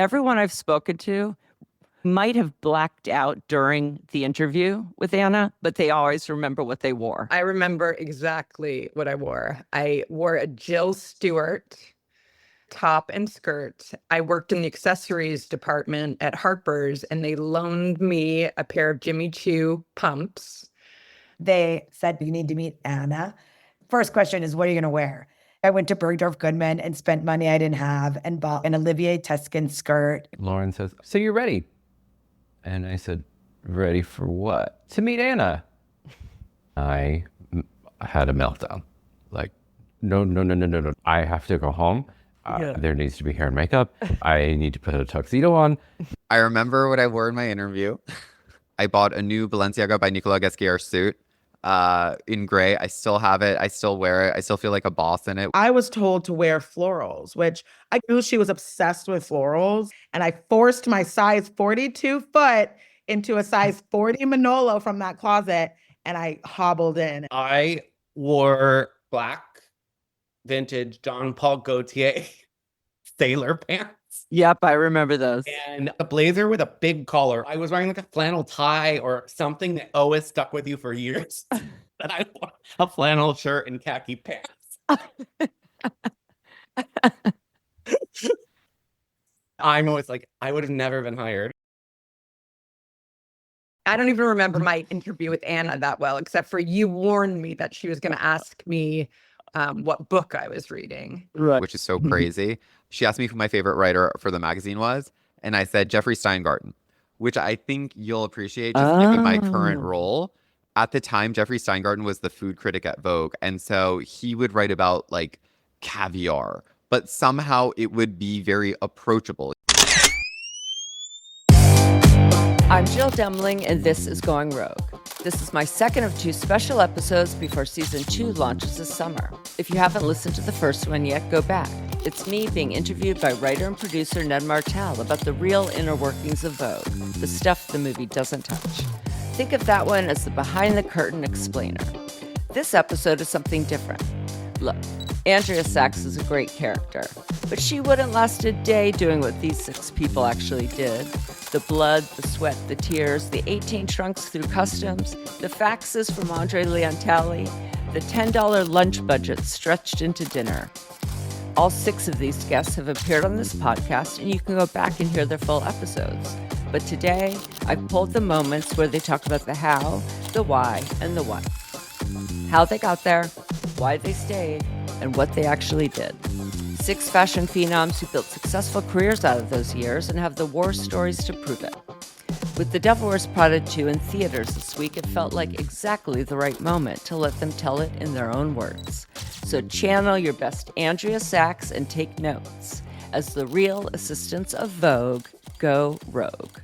everyone I've spoken to might have blacked out during the interview with Anna, but they always remember what they wore. I remember exactly what I wore. I wore a Jill Stewart top and skirt. I worked in the accessories department at Harper's, and they loaned me a pair of Jimmy Choo pumps. They said, you need to meet Anna. First question is, what are you going to wear? I went to Bergdorf Goodman and spent money I didn't have and bought an Olivier Tuscan skirt. Lauren says, so you're ready? And I said, ready for what? To meet Anna. I had a meltdown. Like, no. I have to go home. There needs to be hair and makeup. I need to put a tuxedo on. I remember what I wore in my interview. I bought a new Balenciaga by Nicolas Ghesquière suit in gray. I still have it. I still wear it. I still feel like a boss in it. I was told to wear florals, which I knew she was obsessed with florals. And I forced my size 42 foot into a size 40 Manolo from that closet. And I hobbled in. I wore black vintage Jean Paul Gaultier sailor pants. Yep, I remember those. And a blazer with a big collar. I was wearing like a flannel tie or something that always stuck with you for years. That I wore a flannel shirt and khaki pants. I'm always like, I would have never been hired. I don't even remember my interview with Anna that well, except for you warned me that she was going to ask me what book I was reading. Right. Which is so crazy. She asked me who my favorite writer for the magazine was, and I said Jeffrey Steingarten, which I think you'll appreciate just given my current role. At the time, Jeffrey Steingarten was the food critic at Vogue, and so he would write about like caviar, but somehow it would be very approachable. I'm Jill Demling, and this is Going Rogue. This is my second of 2 special episodes before season 2 launches this summer. If you haven't listened to the first one yet, go back. It's me being interviewed by writer and producer Ned Martell about the real inner workings of Vogue, the stuff the movie doesn't touch. Think of that one as the behind-the-curtain explainer. This episode is something different. Look, Andrea Sachs is a great character, but she wouldn't last a day doing what these 6 people actually did. The blood, the sweat, the tears, the 18 trunks through customs, the faxes from André Leon Talley, the $10 lunch budget stretched into dinner. All 6 of these guests have appeared on this podcast, and you can go back and hear their full episodes. But today, I've pulled the moments where they talk about the how, the why, and the what. How they got there, why they stayed, and what they actually did. 6 fashion phenoms who built successful careers out of those years and have the war stories to prove it. With The Devil Wears Prada 2 in theaters this week, it felt like exactly the right moment to let them tell it in their own words. So channel your best Andrea Sachs and take notes as the real assistants of Vogue go rogue.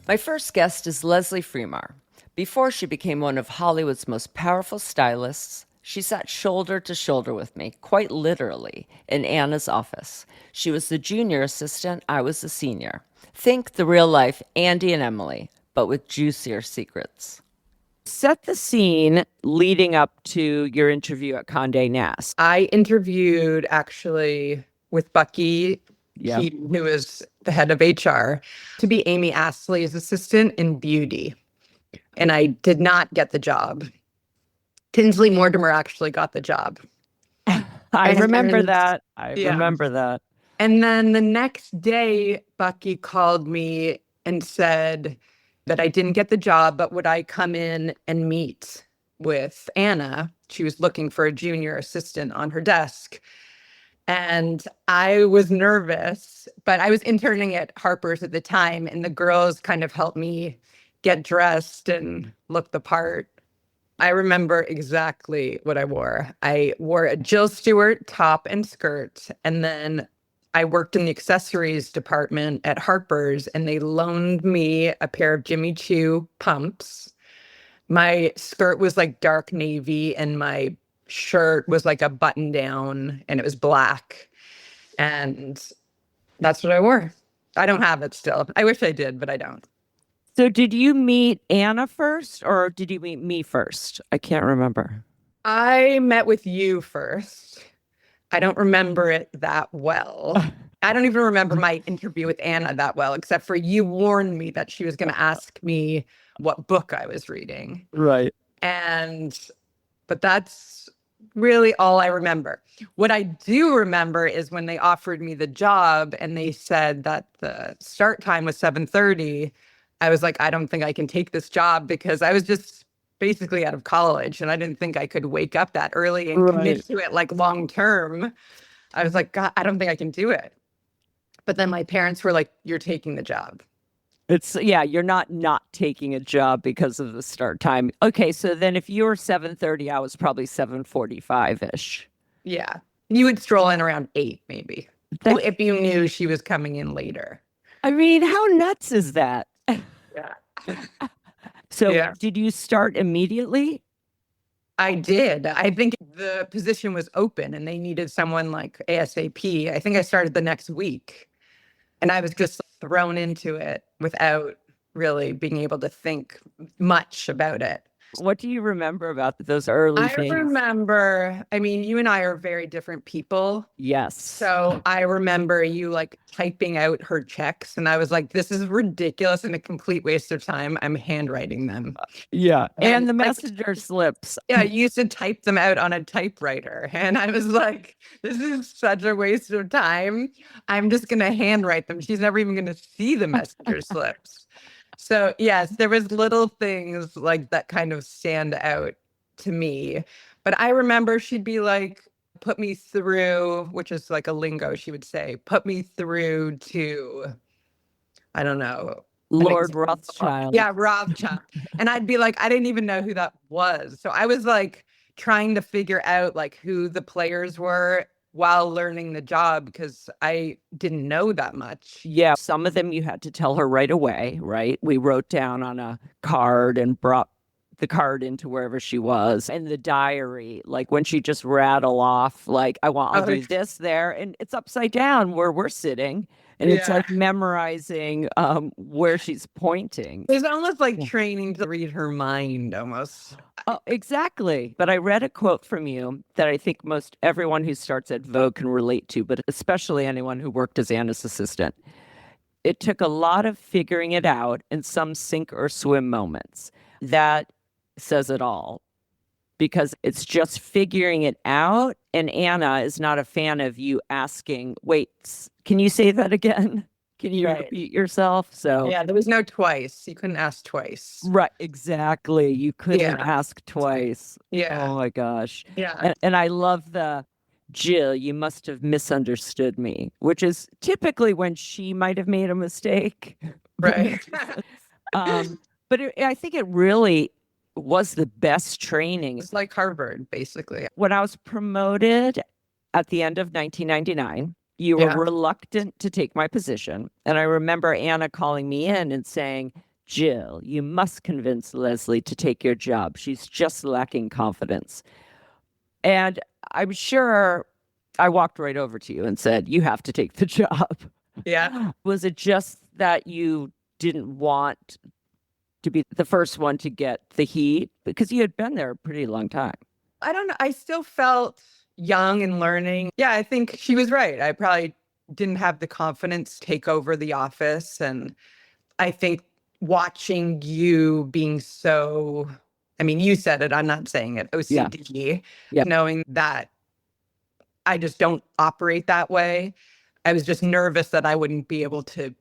My first guest is Leslie Fremar. Before she became one of Hollywood's most powerful stylists, she sat shoulder to shoulder with me, quite literally, in Anna's office. She was the junior assistant, I was the senior. Think the real life Andy and Emily, but with juicier secrets. Set the scene leading up to your interview at Condé Nast. I interviewed actually with Bucky, Keaton, who is the head of HR, to be Amy Astley's assistant in beauty. And I did not get the job. Tinsley Mortimer actually got the job. I remember that. Remember that. And then the next day, Bucky called me and said that I didn't get the job, but would I come in and meet with Anna? She was looking for a junior assistant on her desk. And I was nervous, but I was interning at Harper's at the time, and the girls kind of helped me get dressed and look the part. I remember exactly what I wore. I wore a Jill Stewart top and skirt, and then I worked in the accessories department at Harper's, and they loaned me a pair of Jimmy Choo pumps. My skirt was like dark navy, and my shirt was like a button down, and it was black. And that's what I wore. I don't have it still. I wish I did, but I don't. So did you meet Anna first, or did you meet me first? I can't remember. I met with you first. I don't remember it that well. I don't even remember my interview with Anna that well, except for you warned me that she was going to ask me what book I was reading. Right. But that's really all I remember. What I do remember is when they offered me the job and they said that the start time was 7:30, I was like, I don't think I can take this job because I was just basically out of college and I didn't think I could wake up that early and commit to it like long term. I was like, God, I don't think I can do it. But then my parents were like, you're taking the job. You're not taking a job because of the start time. Okay, so then if you were 7:30, I was probably 7:45-ish. Yeah. You would stroll in around 8, maybe. If you knew she was coming in later. I mean, how nuts is that? Yeah. So did you start immediately? I did. I think the position was open and they needed someone like ASAP. I think I started the next week. And I was just thrown into it without really being able to think much about it. What do you remember about those early days? I remember, you and I are very different people. Yes. So I remember you like typing out her checks and I was like, this is ridiculous and a complete waste of time. I'm handwriting them. Yeah. And the like, messenger slips. Yeah, you used to type them out on a typewriter. And I was like, this is such a waste of time. I'm just going to handwrite them. She's never even going to see the messenger slips. So yes, there was little things like that kind of stand out to me. But I remember she'd be like, put me through, which is like a lingo she would say, put me through to, I don't know. Lord Rothschild. Yeah, Rothschild. And I'd be like, I didn't even know who that was. So I was like trying to figure out like who the players were while learning the job because I didn't know that much. Yeah, some of them you had to tell her right away, right? We wrote down on a card and brought the card into wherever she was. And the diary, like when she just rattle off, like, I'll do this there. And it's upside down where we're sitting. And it's like memorizing where she's pointing. It's almost like training to read her mind almost. Oh, exactly. But I read a quote from you that I think most everyone who starts at Vogue can relate to, but especially anyone who worked as Anna's assistant. It took a lot of figuring it out and some sink or swim moments. That says it all. Because it's just figuring it out. And Anna is not a fan of you asking, wait, can you say that again? Can you repeat yourself? So yeah, there was no twice. You couldn't ask twice. Right, exactly. You couldn't ask twice. Yeah. Oh my gosh. Yeah. And I love the Jill, you must have misunderstood me, which is typically when she might have made a mistake. Right. But I think it really was the best training. It's like Harvard, basically. When I was promoted at the end of 1999, you were reluctant to take my position. And I remember Anna calling me in and saying, Jill, you must convince Leslie to take your job. She's just lacking confidence. And I'm sure I walked right over to you and said, you have to take the job. Yeah. Was it just that you didn't want to be the first one to get the heat? Because you had been there a pretty long time. I don't know. I still felt young and learning. Yeah, I think she was right. I probably didn't have the confidence to take over the office. And I think watching you being so, you said it, I'm not saying it, OCD, knowing that I just don't operate that way. I was just nervous that I wouldn't be able to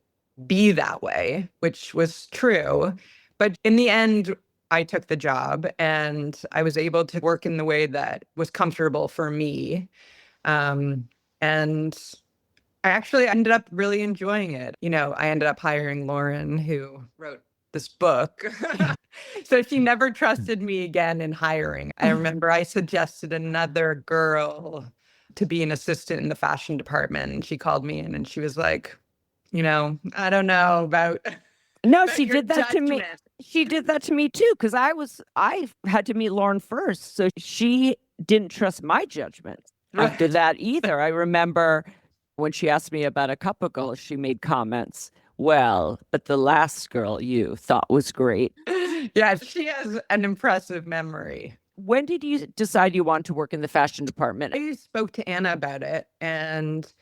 be that way, which was true. But in the end, I took the job and I was able to work in the way that was comfortable for me. And I actually ended up really enjoying it. I ended up hiring Lauren, who wrote this book. So she never trusted me again in hiring. I remember I suggested another girl to be an assistant in the fashion department. And she called me in and she was like, I don't know about... No, she did that to me. She did that to me too, because I had to meet Lauren first. So she didn't trust my judgment after that either. I remember when she asked me about a couple girls, she made comments. Well, but the last girl you thought was great. Yeah, she has an impressive memory. When did you decide you wanted to work in the fashion department? I spoke to Anna about it and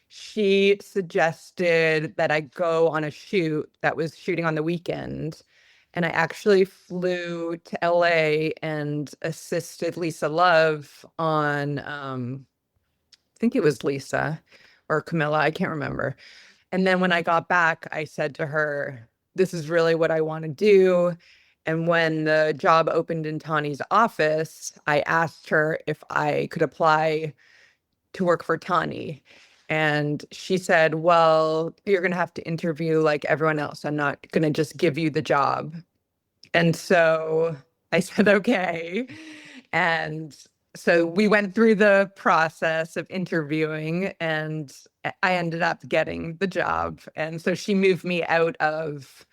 she suggested that I go on a shoot that was shooting on the weekend. And I actually flew to LA and assisted Lisa Love on, I think it was Lisa or Camilla, I can't remember. And then when I got back, I said to her, this is really what I want to do. And when the job opened in Tawny's office, I asked her if I could apply to work for Tawny. And she said, well, you're going to have to interview like everyone else. I'm not going to just give you the job. And so I said, okay. And so we went through the process of interviewing and I ended up getting the job. And so she moved me out of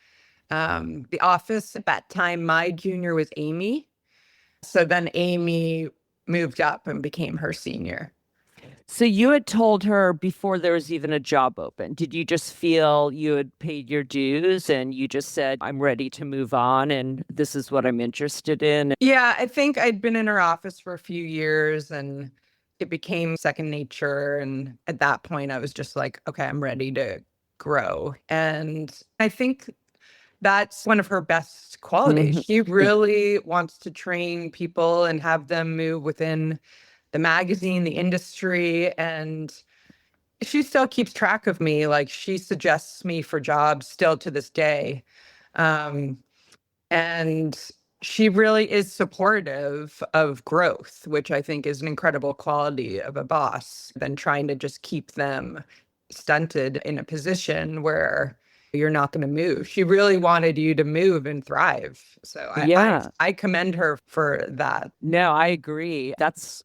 the office. At that time, my junior was Amy. So then Amy moved up and became her senior. So you had told her before there was even a job open. Did you just feel you had paid your dues and you just said, I'm ready to move on and this is what I'm interested in? Yeah, I think I'd been in her office for a few years and it became second nature. And at that point, I was just like, okay, I'm ready to grow. And I think that's one of her best qualities. She really wants to train people and have them move within the magazine, the industry, and she still keeps track of me. Like she suggests me for jobs still to this day. And she really is supportive of growth, which I think is an incredible quality of a boss than trying to just keep them stunted in a position where you're not going to move. She really wanted you to move and thrive. So I commend her for that. No, I agree. That's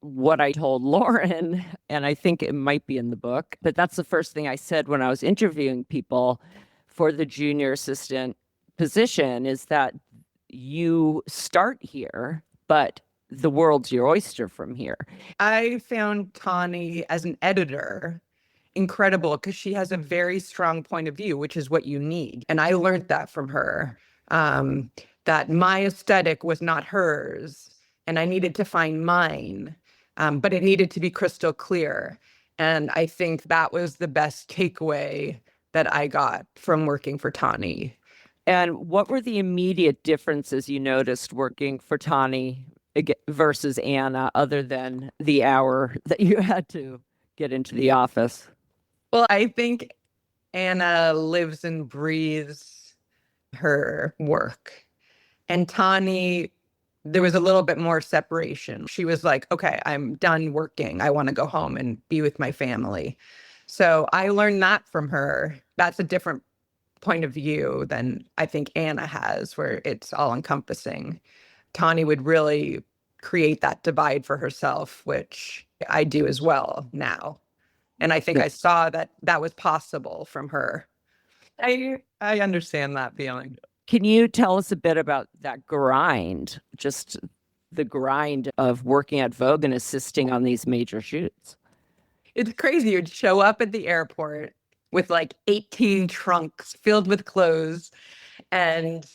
what I told Lauren, and I think it might be in the book, but that's the first thing I said when I was interviewing people for the junior assistant position is that you start here, but the world's your oyster from here. I found Tawny as an editor incredible because she has a very strong point of view, which is what you need. And I learned that from her, that my aesthetic was not hers and I needed to find mine. But it needed to be crystal clear. And I think that was the best takeaway that I got from working for Tawny. And what were the immediate differences you noticed working for Tawny versus Anna, other than the hour that you had to get into the office? Well, I think Anna lives and breathes her work. And Tawny, there was a little bit more separation. She was like, okay, I'm done working. I want to go home and be with my family. So I learned that from her. That's a different point of view than I think Anna has, where it's all encompassing. Tawny would really create that divide for herself, which I do as well now. And I think I saw that that was possible from her. I understand that feeling. Can you tell us a bit about that grind, just the grind of working at Vogue and assisting on these major shoots? It's crazy. You'd show up at the airport with like 18 trunks filled with clothes, and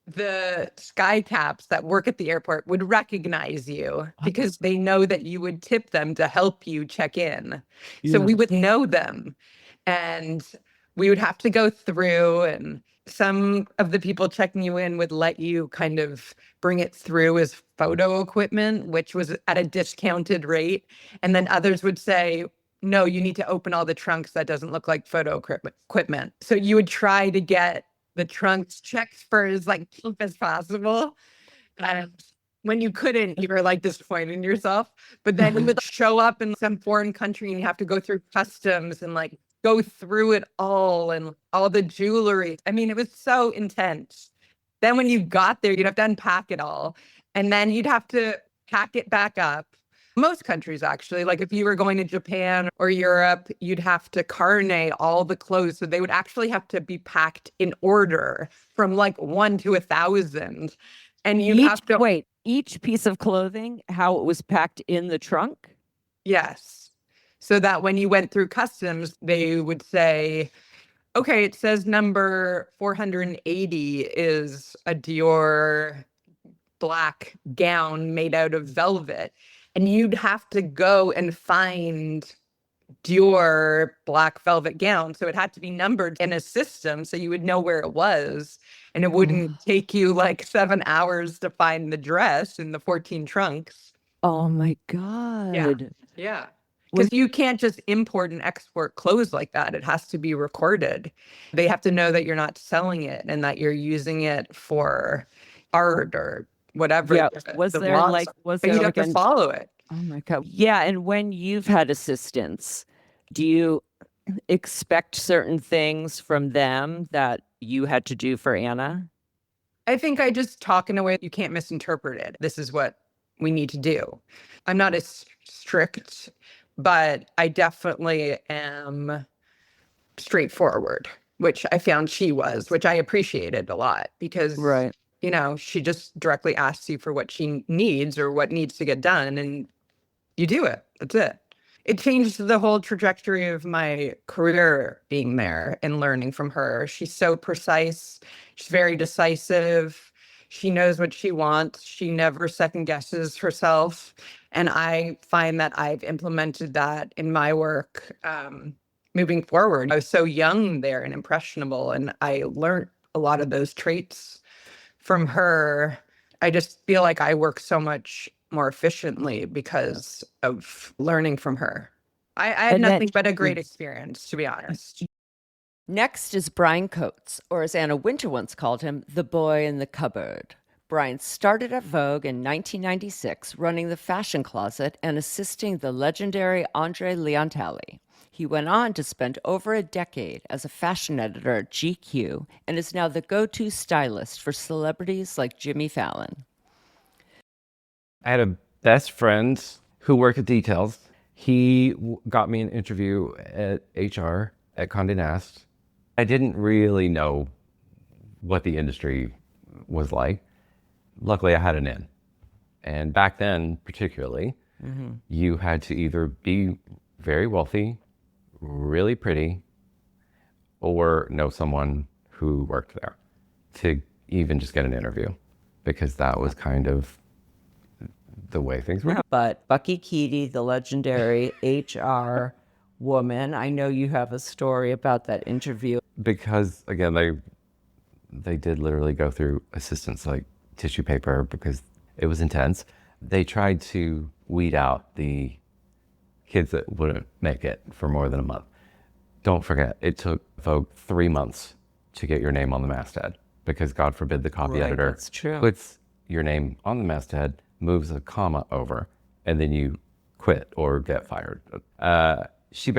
the sky caps that work at the airport would recognize you because they know that you would tip them to help you check in. So we would know them, and we would have to go through, and some of the people checking you in would let you kind of bring it through as photo equipment, which was at a discounted rate. And then others would say, no, you need to open all the trunks. That doesn't look like photo equipment. So you would try to get the trunks checked for as like cheap as possible. And when you couldn't, you were like disappointed in yourself. But then you would show up in some foreign country and you have to go through customs and like go through it all and all the jewelry. I mean, it was so intense. Then when you got there, you'd have to unpack it all. And then you'd have to pack it back up. Most countries, actually, like if you were going to Japan or Europe, you'd have to carnet all the clothes. So they would actually have to be packed in order from like 1 to 1,000. And you have to wait, each piece of clothing, how it was packed in the trunk? Yes. So that when you went through customs, they would say, okay, it says number 480 is a Dior black gown made out of velvet. And you'd have to go and find Dior black velvet gown. So it had to be numbered in a system so you would know where it was. And it wouldn't take you like 7 hours to find the dress in the 14 trunks. Oh my God. Yeah. Because you can't just import and export clothes like that. It has to be recorded. They have to know that you're not selling it and that you're using it for art or whatever. Yeah. Was the there laws like, are. was But there you like have to follow it. Oh my God. Yeah. And when you've had assistants, do you expect certain things from them that you had to do for Anna? I think I just talk in a way you can't misinterpret it. This is what we need to do. I'm not as strict, but I definitely am straightforward, which I found she was, which I appreciated a lot because, you know, she just directly asks you for what she needs or what needs to get done and you do it. That's it. It changed the whole trajectory of my career being there and learning from her. She's so precise. She's very decisive. She knows what she wants. She never second guesses herself. And I find that I've implemented that in my work moving forward. I was so young there and impressionable, and I learned a lot of those traits from her. I just feel like I work so much more efficiently because of learning from her. I had nothing but a great experience, to be honest. Next is Brian Coates, or as Anna Wintour once called him, the boy in the cupboard. Brian started at Vogue in 1996, running the fashion closet and assisting the legendary André Leon Talley. He went on to spend over a decade as a fashion editor at GQ and is now the go-to stylist for celebrities like Jimmy Fallon. I had a best friend who worked at Details. He got me an interview at HR at Condé Nast. I didn't really know what the industry was like. Luckily, I had an in. And back then, particularly, you had to either be very wealthy, really pretty, or know someone who worked there to even just get an interview, because that was kind of the way things were. But Bucky Keaty, the legendary HR woman, I know you have a story about that interview. Because again, they did literally go through assistants like tissue paper because it was intense. They tried to weed out the kids that wouldn't make it for more than a month. Don't forget, it took Vogue 3 months to get your name on the masthead, because God forbid the copy editor puts your name on the masthead, moves a comma over, and then you quit or get fired. She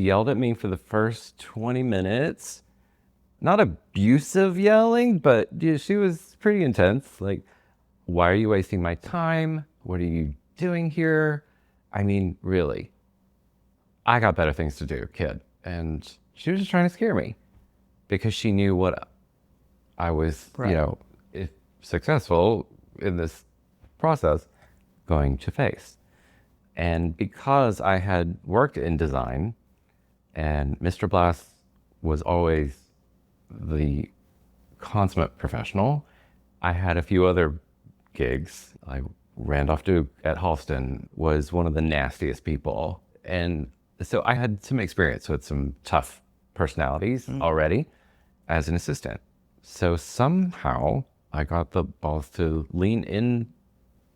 yelled at me for the first 20 minutes. Not abusive yelling, but she was pretty intense. Like, why are you wasting my time? What are you doing here? I mean, really, I got better things to do, kid. And she was just trying to scare me because she knew what I was, if successful in this process, going to face. And because I had worked in design and Mr. Blass was always the consummate professional, I had a few other gigs. Randolph Duke at Halston was one of the nastiest people. And so I had some experience with some tough personalities already as an assistant. So somehow I got the balls to lean in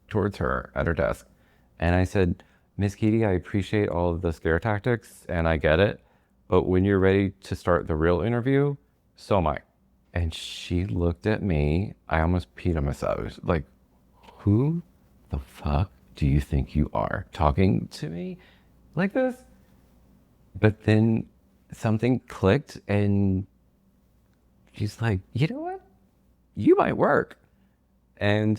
towards her at her desk. And I said, Miss Keaty, I appreciate all of the scare tactics and I get it, but when you're ready to start the real interview, so am I. And she looked at me, I almost peed on myself. I was like, who the fuck do you think you are, talking to me like this? But then something clicked and she's like, you know what? You might work. And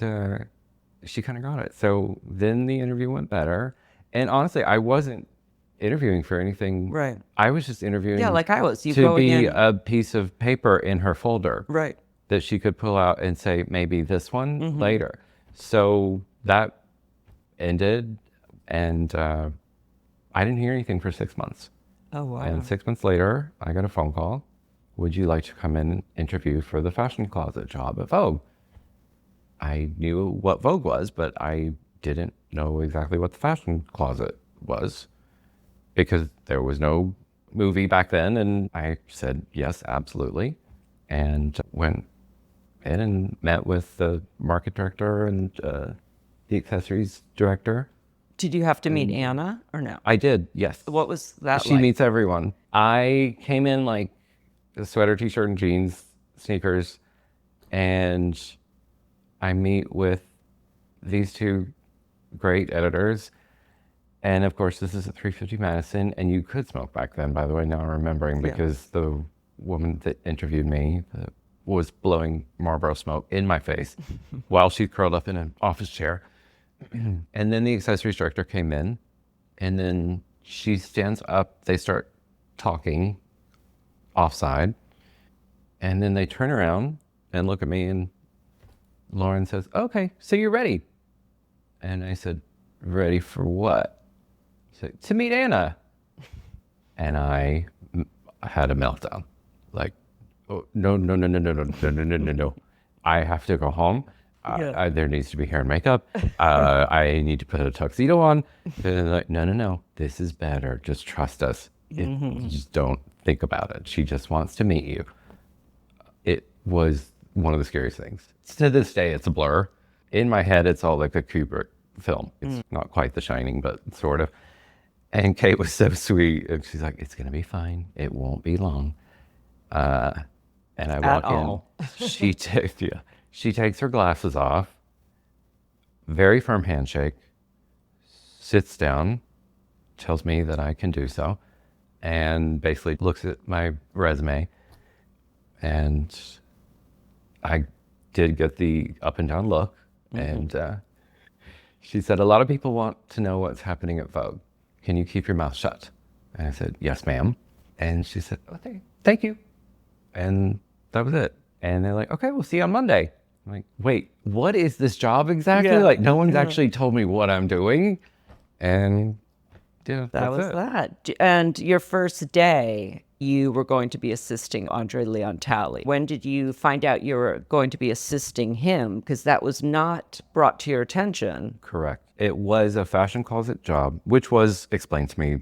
she kind of got it. So then the interview went better. And honestly, I wasn't interviewing for anything. Right. I was just interviewing like I was. to be a piece of paper in her folder. Right. That she could pull out and say, maybe this one later. So that ended, and I didn't hear anything for 6 months. Oh, wow. And 6 months later, I got a phone call. Would you like to come in and interview for the fashion closet job at Vogue? I knew what Vogue was, but I didn't know exactly what the fashion closet was. because there was no movie back then. And I said, yes, absolutely. And went in and met with the market director and the accessories director. Did you have to meet Anna or no? I did, yes. What was that She like? meets everyone. I came in like a sweater, t-shirt, and jeans, sneakers, and I meet with these two great editors. And of course, this is at 350 Madison, and you could smoke back then, by the way, now I'm remembering, because the woman that interviewed me was blowing Marlboro smoke in my face while she curled up in an office chair. And then the accessories director came in, and then she stands up, they start talking offside, and then they turn around and look at me, and Lauren says, okay, so you're ready. And I said, ready for what? She said, to meet Anna. And I had a meltdown. Like, oh, no. I have to go home. There needs to be hair and makeup. I need to put a tuxedo on. They're like, no, this is better. Just trust us. Just don't think about it. She just wants to meet you. It was one of the scariest things. To this day, it's a blur. In my head, it's all like a Kubrick film. It's not quite The Shining, but sort of. And Kate was so sweet. And she's like, it's going to be fine. It won't be long. And I walk in. She takes her glasses off. Very firm handshake. Sits down. Tells me that I can do so. And basically looks at my resume. And I did get the up and down look. And she said, a lot of people want to know what's happening at Vogue. Can you keep your mouth shut? And I said, yes, ma'am. And she said, okay, thank you. And that was it. And they're like, okay, we'll see you on Monday. I'm like, wait, what is this job exactly? Like, no one's actually told me what I'm doing. And yeah, That was it. that. And your first day, you were going to be assisting André Leon Talley. When did you find out you were going to be assisting him? Because that was not brought to your attention. Correct. It was a fashion closet job, which was explained to me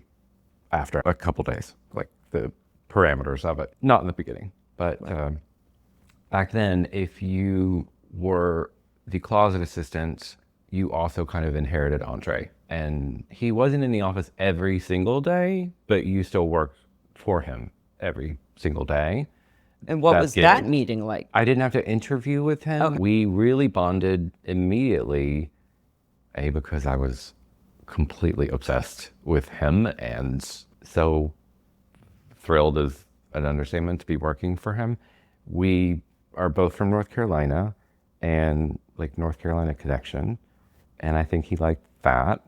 after a couple days, like the parameters of it. Not in the beginning, but back then, if you were the closet assistant, you also kind of inherited André. And he wasn't in the office every single day, but you still worked for him every single day. And what was that meeting like? I didn't have to interview with him. Okay. We really bonded immediately, because I was completely obsessed with him and so thrilled is an understatement to be working for him. We are both from North Carolina and like North Carolina connection. And I think he liked that.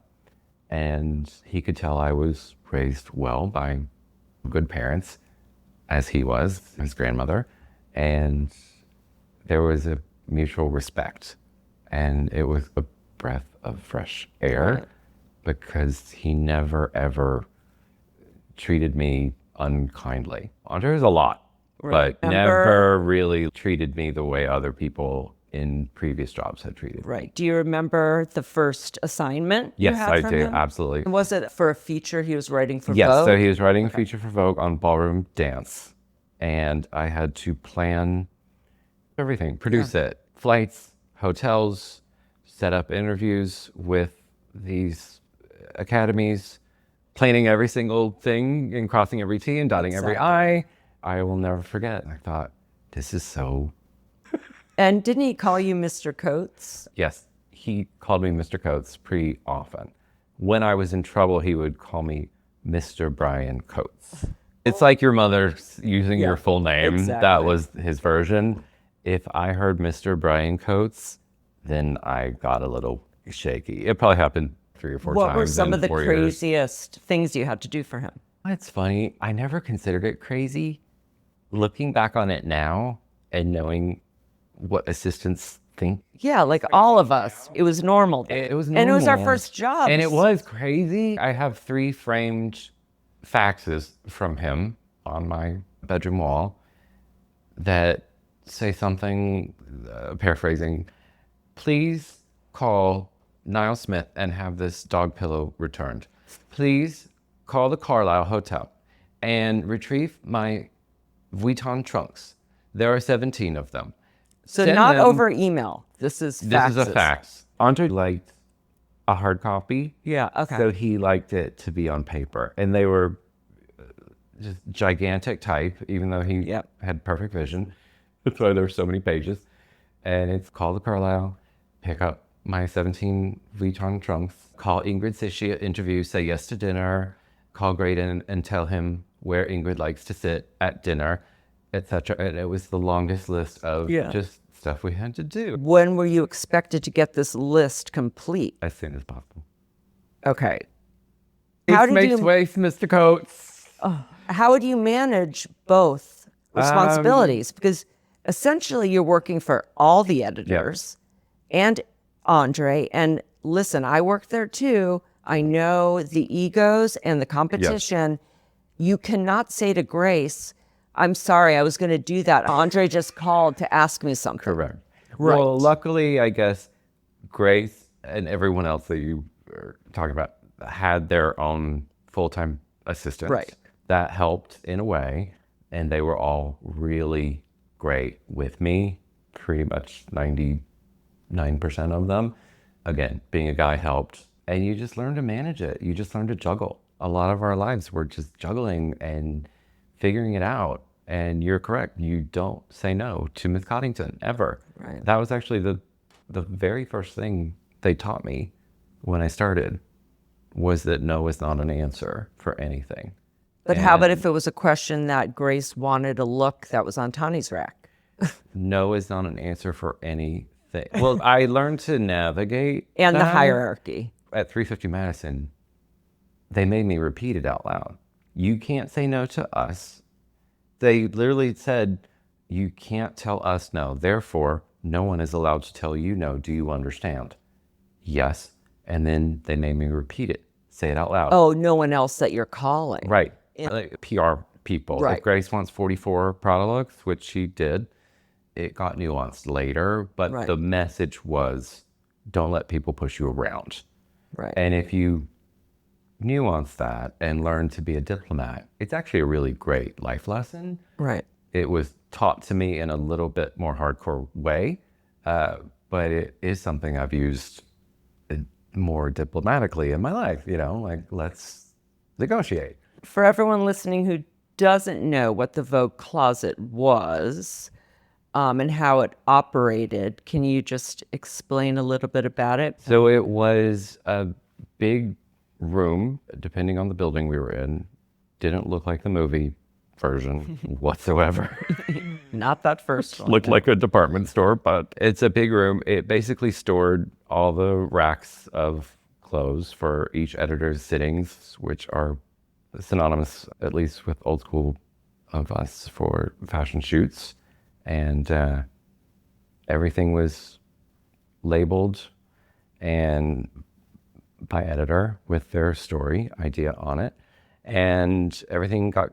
And he could tell I was raised well by good parents, as he was, his grandmother. And there was a mutual respect. And it was a breath of fresh air because he never, ever treated me unkindly. André was a lot, but never really treated me the way other people in previous jobs had treated me. Right. Do you remember the first assignment you Yes, had I from do. him? Absolutely. Was it for a feature he was writing for Vogue? Yes, so he was writing a feature for Vogue on ballroom dance. And I had to plan everything, produce it, flights, hotels, set up interviews with these academies, planning every single thing and crossing every T and dotting every I. I will never forget. I thought, this is so... And didn't he call you Mr. Coates? Yes, he called me Mr. Coates pretty often. When I was in trouble, he would call me Mr. Brian Coates. It's like your mother using your full name. Exactly. That was his version. If I heard Mr. Brian Coates, then I got a little shaky. It probably happened 3 or 4 times. What were some in of the 4 years. craziest things you had to do for him? It's funny. I never considered it crazy. Looking back on it now and knowing what assistants think. Yeah, like all of us. It was normal. It was normal. And it was our first job. And it was crazy. I have 3 framed faxes from him on my bedroom wall that say something, paraphrasing, please call Niall Smith and have this dog pillow returned. Please call the Carlisle Hotel and retrieve my Vuitton trunks. There are 17 of them. So Send not them- over email. This is faxes. This is a fax. Andre liked a hard copy. Yeah, okay. So he liked it to be on paper. And they were just gigantic type, even though he had perfect vision. That's why there's so many pages. And it's call the Carlisle, pick up my 17 Vuitton trunks, call Ingrid Sishia, interview, say yes to dinner, call Graydon and tell him where Ingrid likes to sit at dinner, etc. And it was the longest list of just stuff we had to do. When were you expected to get this list complete? As soon as possible. Okay. How did you waste, Mr. Coates? How would you manage both responsibilities? Because essentially you're working for all the editors and Andre. And listen, I worked there too. I know the egos and the competition. You cannot say to Grace, I'm sorry, I was going to do that. Andre just called to ask me something. Correct. Right. Well, luckily, I guess Grace and everyone else that you were talking about had their own full-time assistants. Right. That helped in a way. And they were all really great with me, pretty much 99% of them. Again, being a guy helped. And you just learn to manage it. You just learn to juggle. A lot of our lives were just juggling and figuring it out. And you're correct. You don't say no to Miss Coddington ever. Right. That was actually the very first thing they taught me when I started, was that no is not an answer for anything. But how about if it was a question that Grace wanted a look that was on Tawny's rack? No is not an answer for anything. Well, I learned to navigate And the that. hierarchy. At 350 Madison, they made me repeat it out loud. You can't say no to us. They literally said, you can't tell us no. Therefore, no one is allowed to tell you no. Do you understand? Yes. And then they made me repeat it. Say it out loud. Oh, no one else that you're calling. Right. Like PR people. Right. If Grace wants 44 Prada looks, which she did, it got nuanced later. But the message was, don't let people push you around. Right. And if you nuance that and learn to be a diplomat, it's actually a really great life lesson. Right. It was taught to me in a little bit more hardcore way, but it is something I've used more diplomatically in my life, like let's negotiate. For everyone listening who doesn't know what the Vogue closet was and how it operated, can you just explain a little bit about it? So it was a big room, depending on the building we were in. Didn't look like the movie version whatsoever. Not that first one. Looked like a department store, but it's a big room. It basically stored all the racks of clothes for each editor's sittings, which are synonymous, at least with old school of us, for fashion shoots. And everything was labeled and by editor with their story idea on it. And everything got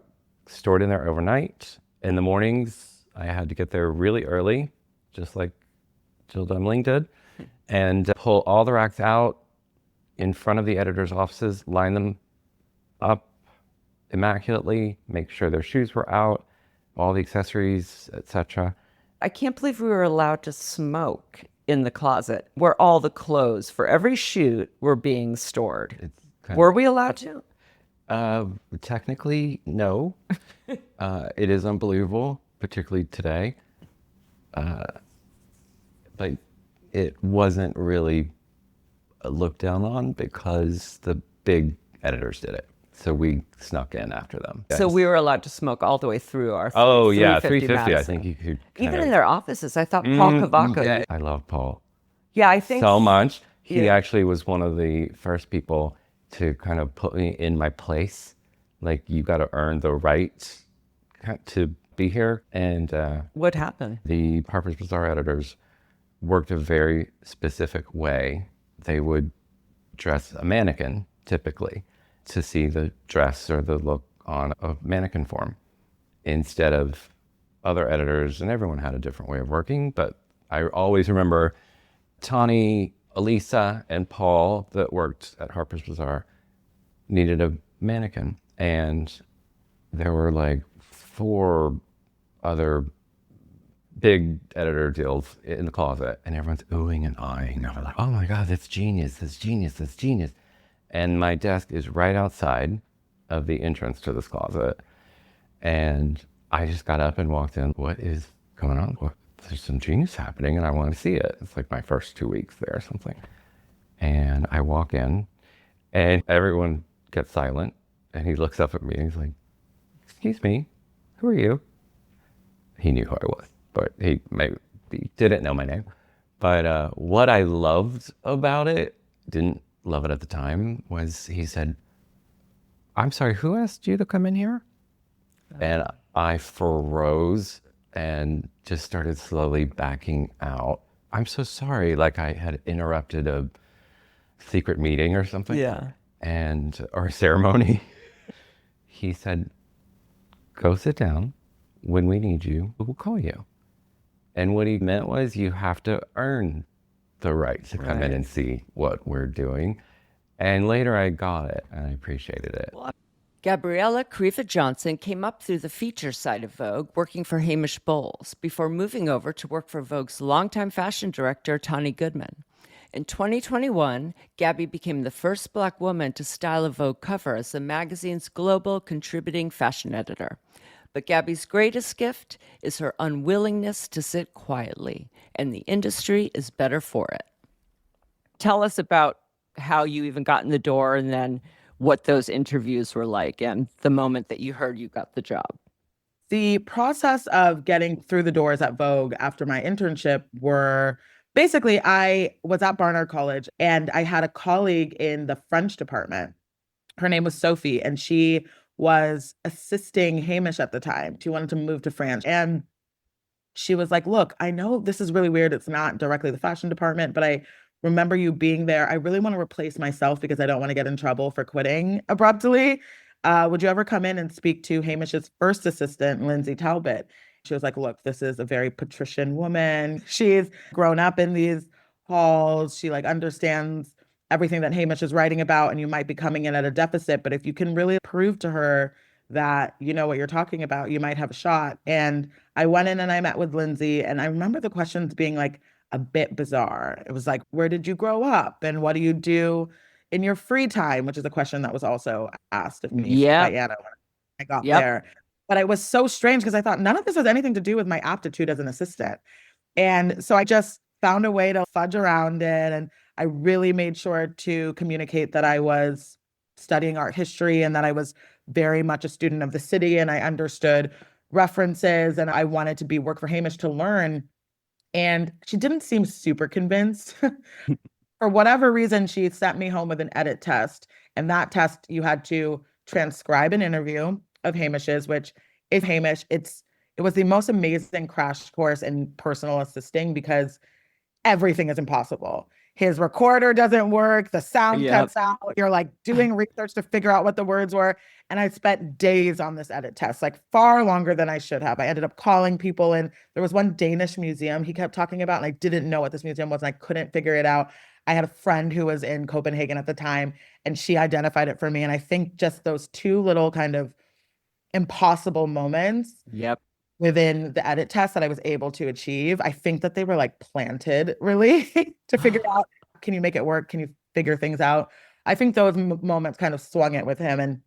stored in there overnight. In the mornings, I had to get there really early, just like Jill Demling did, and pull all the racks out in front of the editor's offices, line them up immaculately, make sure their shoes were out, all the accessories, etc. I can't believe we were allowed to smoke in the closet where all the clothes for every shoot were being stored. Were we allowed to? Technically, no. It is unbelievable, particularly today. But it wasn't really looked down on because the big editors did it. So we snuck in after them. So we were allowed to smoke all the way through our 350, Madison. I think you could. Even in their offices. I thought Paul Cavaco. I love Paul. Yeah, I think so much. He actually was one of the first people to kind of put me in my place. Like, you got to earn the right to be here. And what happened? The Harper's Bazaar editors worked a very specific way. They would dress a mannequin, typically, to see the dress or the look on a mannequin form instead of other editors. And everyone had a different way of working. But I always remember Tawny, Elisa, and Paul that worked at Harper's Bazaar needed a mannequin. And there were like 4 other big editor deals in the closet, and everyone's oohing and eyeing. I was like, oh my God, that's genius, that's genius, that's genius. And my desk is right outside of the entrance to this closet. And I just got up and walked in. What is going on? There's some genius happening and I want to see it. It's like my first 2 weeks there or something. And I walk in and everyone gets silent. And he looks up at me and he's like, excuse me, who are you? He knew who I was, but he didn't know my name. But what I loved about it, didn't love it at the time, was he said, I'm sorry, who asked you to come in here? And I froze and just started slowly backing out. I'm so sorry, like I had interrupted a secret meeting or something. Yeah. Or a ceremony. He said, go sit down. When we need you, we'll call you. And what he meant was you have to earn the right to come in and see what we're doing. And later I got it and I appreciated it. Gabriella Karefa-Johnson came up through the feature side of Vogue, working for Hamish Bowles, before moving over to work for Vogue's longtime fashion director, Tonne Goodman. In 2021, Gabby became the first Black woman to style a Vogue cover as the magazine's global contributing fashion editor. But Gabby's greatest gift is her unwillingness to sit quietly, and the industry is better for it. Tell us about how you even got in the door and then what those interviews were like and the moment that you heard you got the job. The process of getting through the doors at Vogue after my internship were basically, I was at Barnard College and I had a colleague in the French department. Her name was Sophie, and she was assisting Hamish at the time. She wanted to move to France. And she was like, look, I know this is really weird. It's not directly the fashion department, but I remember you being there. I really want to replace myself because I don't want to get in trouble for quitting abruptly. Would you ever come in and speak to Hamish's first assistant, Lindsay Talbot? She was like, look, this is a very patrician woman. She's grown up in these halls. She like understands everything that Hamish is writing about, and you might be coming in at a deficit. But if you can really prove to her that you know what you're talking about, you might have a shot. And I went in and I met with Lindsay, and I remember the questions being like a bit bizarre. It was like, where did you grow up? And what do you do in your free time? Which is a question that was also asked of me by Anna when I got there. But it was so strange because I thought none of this has anything to do with my aptitude as an assistant. And so I just found a way to fudge around it. And I really made sure to communicate that I was studying art history and that I was very much a student of the city and I understood references and I wanted to work for Hamish to learn. And she didn't seem super convinced. For whatever reason, she sent me home with an edit test. And that test, you had to transcribe an interview of Hamish's, which is Hamish. It was the most amazing crash course in personal assisting because everything is impossible. His recorder doesn't work. The sound cuts out. You're like doing research to figure out what the words were. And I spent days on this edit test, like far longer than I should have. I ended up calling people, and there was one Danish museum he kept talking about, and I didn't know what this museum was, and I couldn't figure it out. I had a friend who was in Copenhagen at the time, and she identified it for me. And I think just those two little kind of impossible moments within the edit test that I was able to achieve, I think that they were like planted really to figure out, can you make it work? Can you figure things out? I think those moments kind of swung it with him. And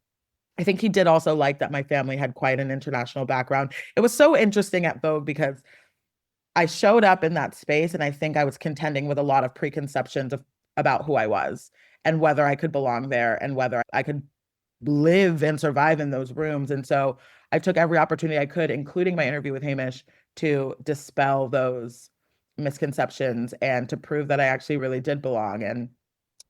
I think he did also like that my family had quite an international background. It was so interesting at Vogue because I showed up in that space and I think I was contending with a lot of preconceptions about who I was and whether I could belong there and whether I could live and survive in those rooms. And so I took every opportunity I could, including my interview with Hamish, to dispel those misconceptions and to prove that I actually really did belong. And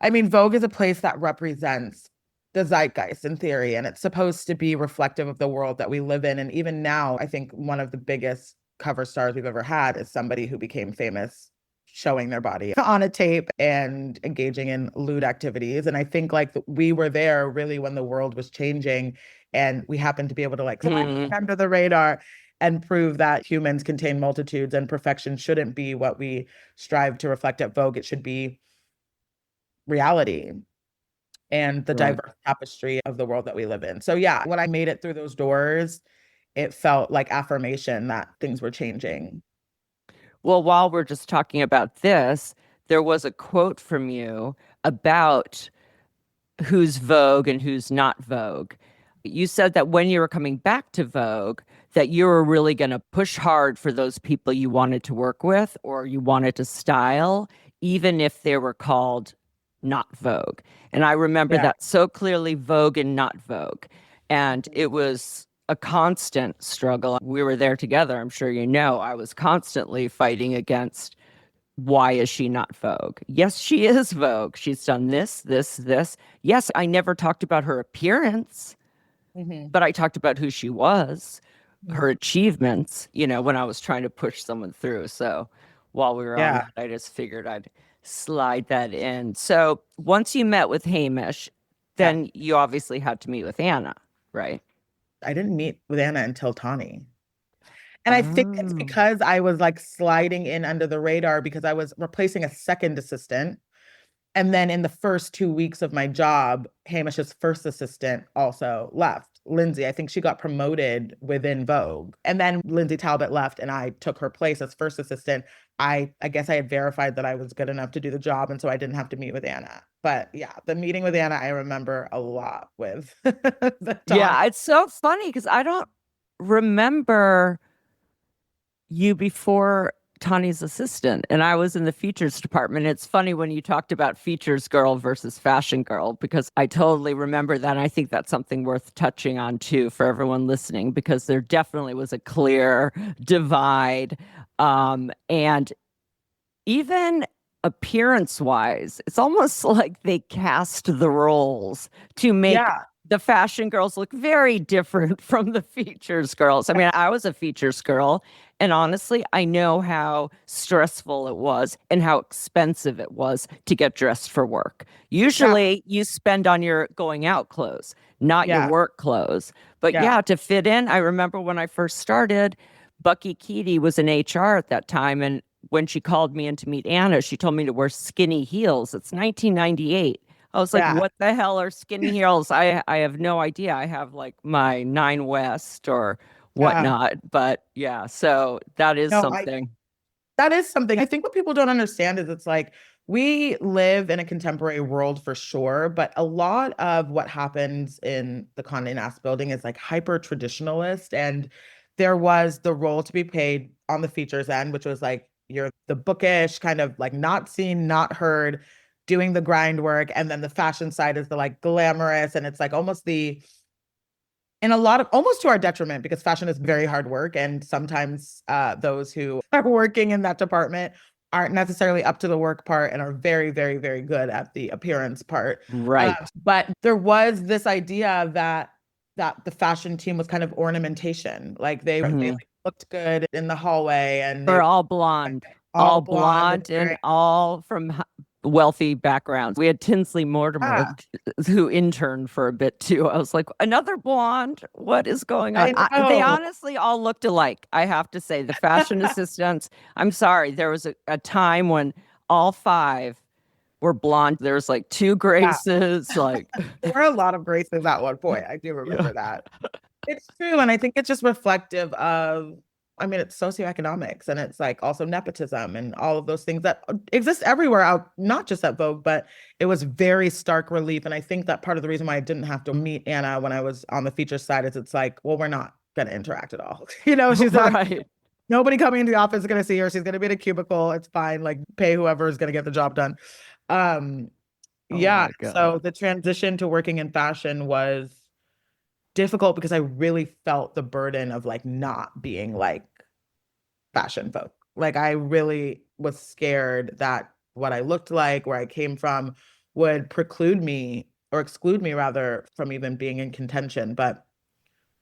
I mean, Vogue is a place that represents the zeitgeist in theory, and it's supposed to be reflective of the world that we live in. And even now, I think one of the biggest cover stars we've ever had is somebody who became famous showing their body on a tape and engaging in lewd activities. And I think like we were there really when the world was changing, and we happened to be able to like fly under the radar and prove that humans contain multitudes and perfection shouldn't be what we strive to reflect at Vogue. It should be reality. and the Right. diverse tapestry of the world that we live in. So yeah, when I made it through those doors, it felt like affirmation that things were changing. Well, while we're just talking about this, there was a quote from you about who's Vogue and who's not Vogue. You said that when you were coming back to Vogue, that you were really going to push hard for those people you wanted to work with or you wanted to style, even if they were called not Vogue. And I remember Yeah. that so clearly, Vogue and not Vogue. And it was a constant struggle. We were there together. I'm sure you know, I was constantly fighting against, why is she not Vogue? Yes, she is Vogue. She's done this, this, this. Yes, I never talked about her appearance, but I talked about who she was, her achievements, you know, when I was trying to push someone through. So while we were on Yeah. that, I just figured I'd slide that in. So once you met with Hamish, then you obviously had to meet with Anna, right? I didn't meet with Anna until Tonne. And I think it's Oh. because I was like sliding in under the radar because I was replacing a second assistant. And then in the first 2 weeks of my job, Hamish's first assistant also left. Lindsay, I think she got promoted within Vogue. And then Lindsay Talbot left and I took her place as first assistant. I guess I had verified that I was good enough to do the job. And so I didn't have to meet with Anna. But yeah, the meeting with Anna, I remember a lot with the talk. Yeah, it's so funny because I don't remember you before Tonne's assistant, and I was in the features department. It's funny when you talked about features girl versus fashion girl, because I totally remember that. And I think that's something worth touching on too for everyone listening, because there definitely was a clear divide. And even appearance wise, it's almost like they cast the roles to make the fashion girls look very different from the features girls. I mean, I was a features girl, and honestly, I know how stressful it was and how expensive it was to get dressed for work. Usually you spend on your going out clothes, not your work clothes. But to fit in, I remember when I first started, Bucky Keaty was in HR at that time, and when she called me in to meet Anna, she told me to wear skinny heels. It's 1998. I was like, what the hell are skinny heels? I have no idea. I have like my 9 West or whatnot. But yeah, so that is something. That is something. I think what people don't understand is it's like we live in a contemporary world for sure, but a lot of what happens in the Condé Nast building is like hyper traditionalist. And there was the role to be paid on the features end, which was like you're the bookish, kind of like not seen, not heard, doing the grind work. And then the fashion side is the like glamorous. And it's like almost almost to our detriment, because fashion is very hard work. And sometimes those who are working in that department aren't necessarily up to the work part and are very, very, very good at the appearance part. Right. But there was this idea that the fashion team was kind of ornamentation. Like they looked good in the hallway, and they're all blonde. All blonde and all from wealthy backgrounds. We had Tinsley Mortimer, who interned for a bit too. I was like, another blonde? What is going on? They honestly all looked alike. I have to say, the fashion assistants, I'm sorry, there was a time when all 5 were blonde. There was like 2 Graces. Like there were a lot of Graces at one point. I do remember that. It's true. And I think it's just reflective of, I mean, it's socioeconomics, and it's like also nepotism and all of those things that exist everywhere out, not just at Vogue, but it was very stark relief. And I think that part of the reason why I didn't have to meet Anna when I was on the feature side is it's like, well, we're not going to interact at all. You know, she's like, nobody coming into the office is going to see her. She's going to be in a cubicle. It's fine. Like pay whoever is going to get the job done. So the transition to working in fashion was difficult because I really felt the burden of like not being like fashion folk. Like I really was scared that what I looked like, where I came from, would preclude me or exclude me rather from even being in contention. But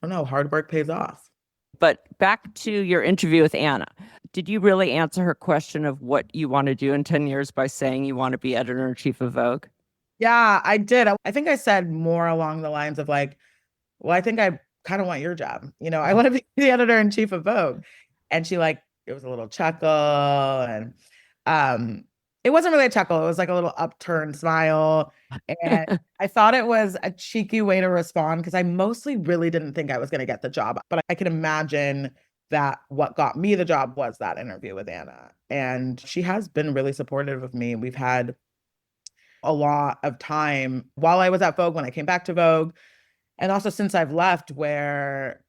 I don't know, hard work pays off. But back to your interview with Anna, did you really answer her question of what you want to do in 10 years by saying you want to be editor-in-chief of Vogue? Yeah, I did. I think I said more along the lines of like, well, I think I kind of want your job. You know, I want to be the editor-in-chief of Vogue. And she like, it was a little chuckle. And It wasn't really a chuckle. It was like a little upturned smile. And I thought it was a cheeky way to respond because I mostly really didn't think I was going to get the job. But I can imagine that what got me the job was that interview with Anna. And she has been really supportive of me. We've had a lot of time while I was at Vogue, when I came back to Vogue, and also since I've left, where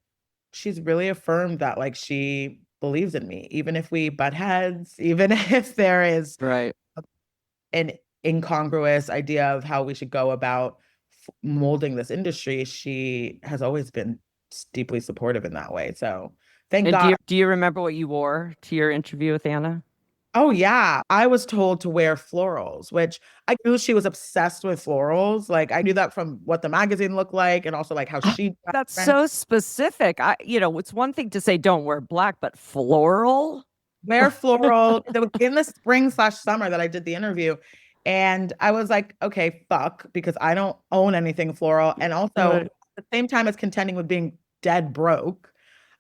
she's really affirmed that like she believes in me, even if we butt heads, even if there is Right. an incongruous idea of how we should go about molding this industry. She has always been deeply supportive in that way. So thank And God. do you remember what you wore to your interview with Anna? Oh, yeah. I was told to wear florals, which I knew she was obsessed with florals. Like I knew that from what the magazine looked like and also like how she. That's so specific. It's one thing to say don't wear black, but floral? Wear floral. It was in the spring/summer that I did the interview. And I was like, okay, fuck, because I don't own anything floral. And also at the same time as contending with being dead broke,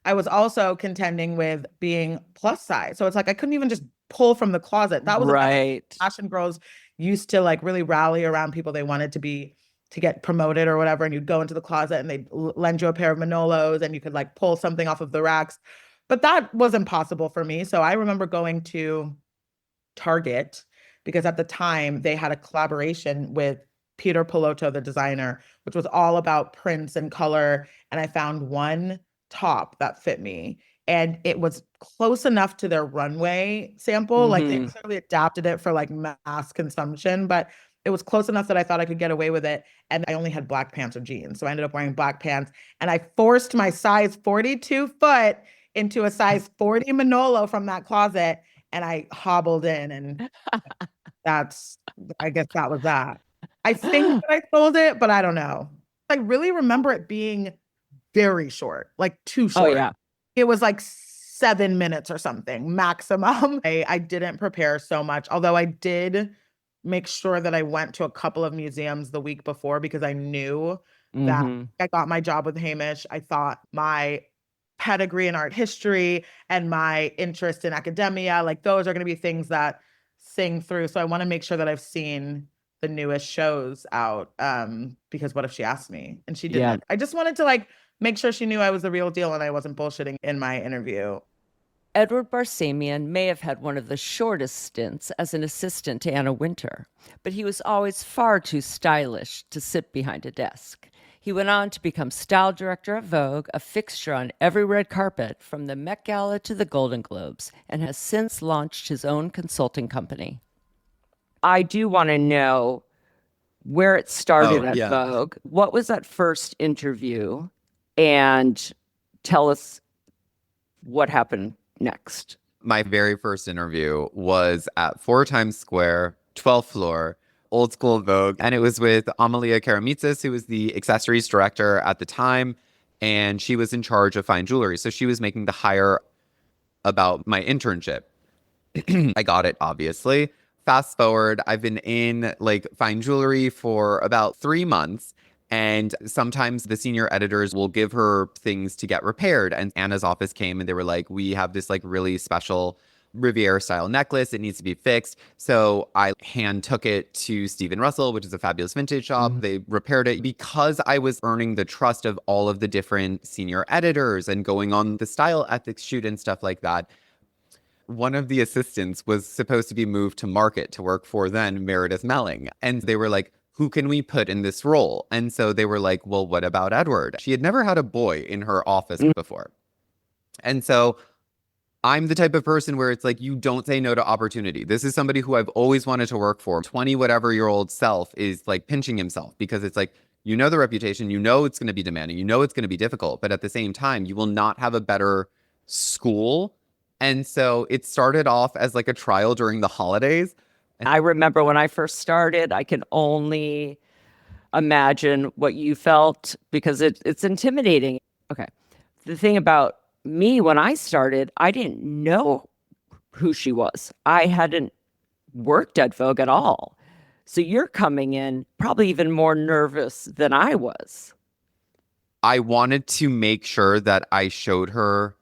I was also contending with being plus size. So it's like I couldn't even just pull from the closet. That was right. Fashion girls used to like really rally around people they wanted to get promoted or whatever. And you'd go into the closet and they'd lend you a pair of Manolos and you could like pull something off of the racks. But that was impossible for me. So I remember going to Target because at the time they had a collaboration with Peter Pilotto, the designer, which was all about prints and color. And I found one top that fit me. And it was close enough to their runway sample. Like they clearly adapted it for like mass consumption, but it was close enough that I thought I could get away with it. And I only had black pants or jeans. So I ended up wearing black pants and I forced my size 42 foot into a size 40 Manolo from that closet. And I hobbled in and I guess that was that. I think that I sold it, but I don't know. I really remember it being very short, like too short. Oh, yeah. It was like 7 minutes or something maximum. I didn't prepare so much, although I did make sure that I went to a couple of museums the week before because I knew that I got my job with Hamish. I thought my pedigree in art history and my interest in academia, like those are going to be things that sing through. So I want to make sure that I've seen the newest shows out because what if she asked me? And she didn't. Yeah. I just wanted to like make sure she knew I was the real deal and I wasn't bullshitting in my interview. Edward Barsamian may have had one of the shortest stints as an assistant to Anna Wintour, but he was always far too stylish to sit behind a desk. He went on to become style director at Vogue, a fixture on every red carpet from the Met Gala to the Golden Globes, and has since launched his own consulting company. I do want to know where it started at Vogue. What was that first interview? And tell us what happened next. My very first interview was at 4 Times Square, 12th floor, old school Vogue. And it was with Amalia Karamitsis, who was the accessories director at the time. And she was in charge of fine jewelry. So she was making the hire about my internship. I got it, obviously. Fast forward, I've been in like fine jewelry for about 3 months. And sometimes the senior editors will give her things to get repaired. And Anna's office came and they were like, we have this like really special Riviera style necklace. It needs to be fixed. So I hand took it to Stephen Russell, which is a fabulous vintage shop. They repaired it because I was earning the trust of all of the different senior editors and going on the style ethics shoot and stuff like that. One of the assistants was supposed to be moved to market to work for then Meredith Melling. And they were like, who can we put in this role? And so they were like, well, what about Edward? She had never had a boy in her office before. And so I'm the type of person where it's like, you don't say no to opportunity. This is somebody who I've always wanted to work for. 20-whatever-year-old self is like pinching himself because it's like, you know the reputation, you know it's going to be demanding, you know it's going to be difficult, but at the same time, you will not have a better school. And so it started off as like a trial during the holidays. I remember when I first started, I can only imagine what you felt because it's intimidating. Okay. The thing about me, when I started, I didn't know who she was. I hadn't worked at Vogue at all. So you're coming in probably even more nervous than I was. I wanted to make sure that I showed her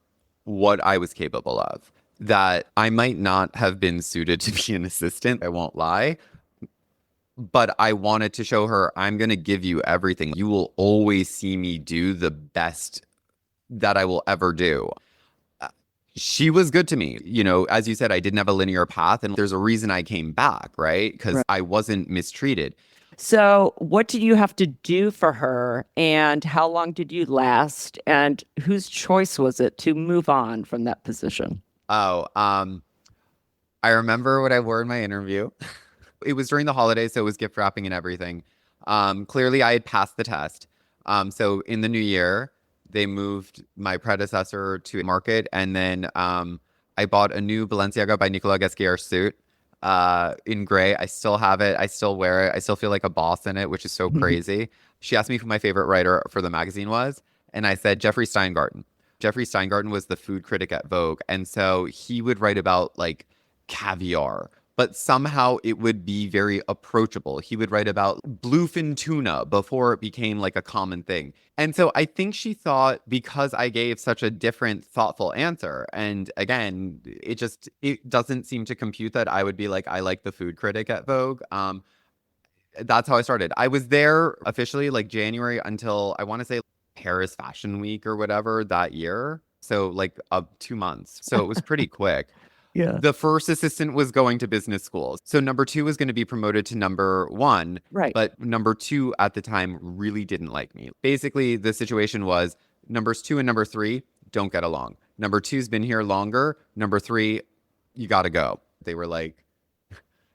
what I was capable of. that I might not have been suited to be an assistant. I won't lie. But I wanted to show her, I'm going to give you everything. You will always see me do the best that I will ever do. She was good to me. You know, as you said, I didn't have a linear path, and there's a reason I came back, right? Because I wasn't mistreated. So what did you have to do for her, and how long did you last, and whose choice was it to move on from that position? I remember what I wore in my interview. It was during the holidays, so it was gift wrapping and everything. Clearly, I had passed the test. So in the new year, they moved my predecessor to market, and then I bought a new Balenciaga by Nicolas Ghesquière suit in gray. I still have it. I still wear it. I still feel like a boss in it, which is so crazy. She asked me who my favorite writer for the magazine was, and I said Jeffrey Steingarten. Jeffrey Steingarten was the food critic at Vogue, and so he would write about like caviar, but somehow it would be very approachable. He would write about bluefin tuna before it became like a common thing. And so I think she thought, because I gave such a different, thoughtful answer, and again, it doesn't seem to compute that I would be like, I like the food critic at Vogue. That's how I started. I was there officially like January until I want to say Paris Fashion Week or whatever that year. So like 2 months. So it was pretty quick. Yeah. The first assistant was going to business school. So number 2 was going to be promoted to number 1. Right. But number 2 at the time really didn't like me. Basically, the situation was numbers 2 and number 3 don't get along. Number 2's been here longer. Number 3, you got to go. They were like,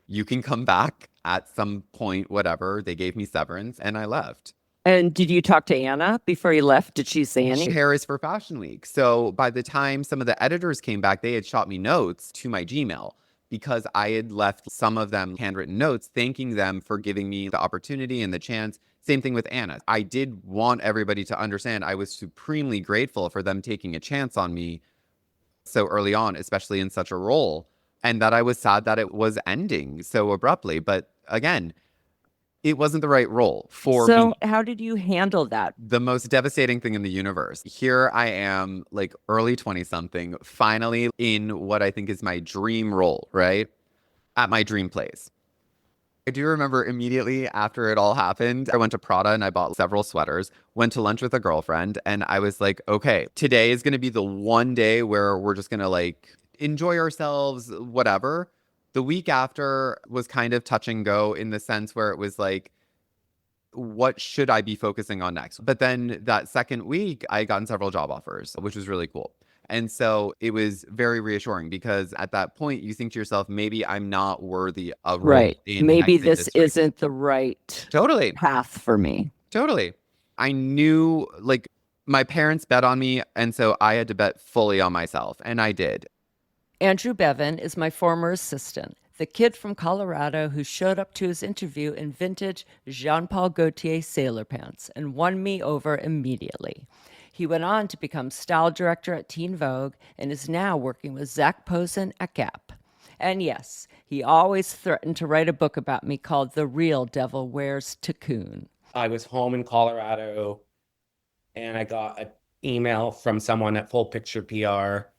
you can come back at some point, whatever. They gave me severance and I left. And did you talk to Anna before you left? Did she say anything? Paris for Fashion Week. So by the time some of the editors came back, they had shot me notes to my Gmail because I had left some of them handwritten notes thanking them for giving me the opportunity and the chance. Same thing with Anna. I did want everybody to understand I was supremely grateful for them taking a chance on me so early on, especially in such a role, and that I was sad that it was ending so abruptly. But again, it wasn't the right role for me. So how did you handle that? The most devastating thing in the universe. Here I am, like early 20-something, finally in what I think is my dream role, right? At my dream place. I do remember immediately after it all happened, I went to Prada and I bought several sweaters, went to lunch with a girlfriend, and I was like, okay, today is going to be the one day where we're just going to like enjoy ourselves, whatever. The week after was kind of touch and go in the sense where it was like, what should I be focusing on next? But then that second week, I gotten several job offers, which was really cool. And so it was very reassuring because at that point, you think to yourself, maybe I'm not worthy of Right. Maybe X this industry. isn't the right Totally. path for me. Totally. I knew like my parents bet on me. And so I had to bet fully on myself. And I did. Andrew Bevan is my former assistant, the kid from Colorado who showed up to his interview in vintage Jean-Paul Gaultier sailor pants and won me over immediately. He went on to become style director at Teen Vogue and is now working with Zach Posen at Gap. And yes, he always threatened to write a book about me called The Real Devil Wears Prada. I was home in Colorado and I got an email from someone at Full Picture PR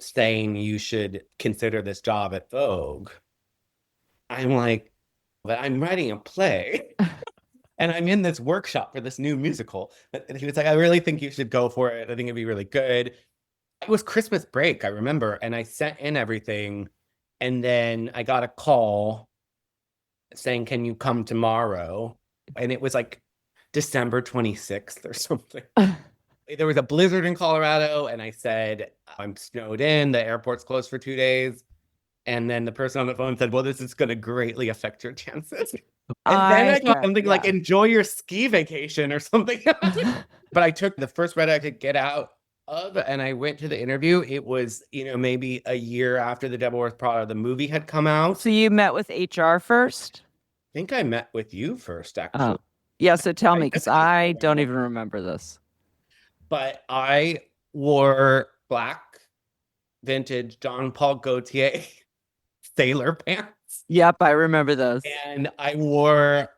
saying you should consider this job at Vogue. I'm like, but I'm writing a play and I'm in this workshop for this new musical. And he was like, I really think you should go for it. I think it'd be really good. It was Christmas break, I remember, and I sent in everything. And then I got a call saying, can you come tomorrow? And it was like December 26th or something. There was a blizzard in Colorado, and I said, I'm snowed in. The airport's closed for 2 days. And then the person on the phone said, well, this is going to greatly affect your chances. And then I thought something like, enjoy your ski vacation or something. But I took the first red I could get out of, and I went to the interview. It was, maybe a year after The Devil Wears Prada, the movie had come out. So you met with HR first? I think I met with you first, actually. Yeah, so tell me, because I don't even remember this. But I wore black vintage Jean-Paul Gaultier sailor pants. Yep, I remember those. And I wore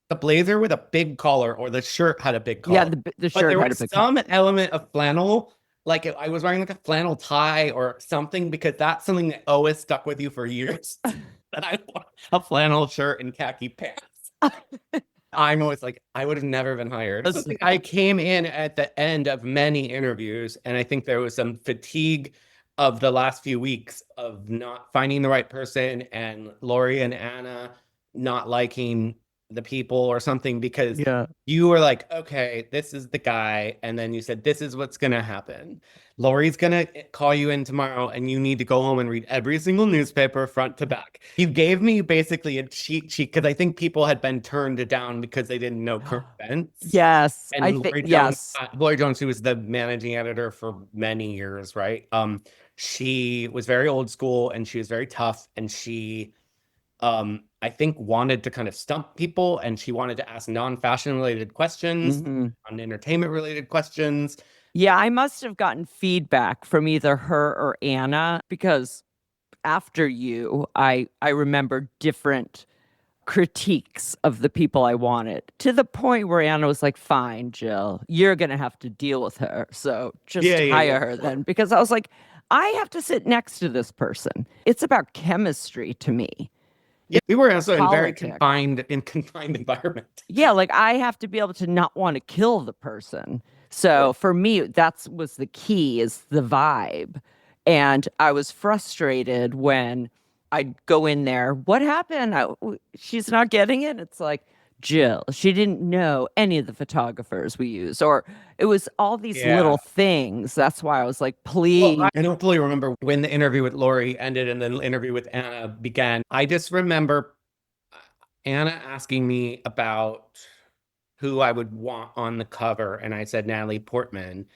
the blazer with a big collar, or the shirt had a big collar. Yeah, the shirt but there had was a big collar. some element of flannel like I was wearing like a flannel tie or something, because that's something that always stuck with you for years. That I wore a flannel shirt and khaki pants. I'm always like, I would have never been hired. I came in at the end of many interviews, and I think there was some fatigue of the last few weeks of not finding the right person, and Lori and Anna not liking the people or something, because you were like, okay, this is the guy. And then you said, this is what's going to happen. Lori's going to call you in tomorrow, and you need to go home and read every single newspaper front to back. You gave me basically a cheat sheet, because I think people had been turned down because they didn't know current events. Yes. And I Lori think, Jones, Lori Jones, who was the managing editor for many years, right? She was very old school, and she was very tough, and she I think wanted to kind of stump people, and she wanted to ask non-fashion related questions, non-entertainment related questions. Yeah, I must have gotten feedback from either her or Anna, because after you, I remember different critiques of the people I wanted, to the point where Anna was like, fine, Jill, you're going to have to deal with her. So just hire her then, because I was like, I have to sit next to this person. It's about chemistry to me. Yeah, we were also in very Politics. confined environment. Yeah, like I have to be able to not want to kill the person. So for me, that was the key, is the vibe. And I was frustrated when I'd go in there. What happened? She's not getting it. It's like, Jill, she didn't know any of the photographers we use, or it was all these little things. That's why I was like, please. Well, I don't fully remember when the interview with Lori ended and then the interview with Anna began. I just remember Anna asking me about who I would want on the cover, and I said Natalie Portman.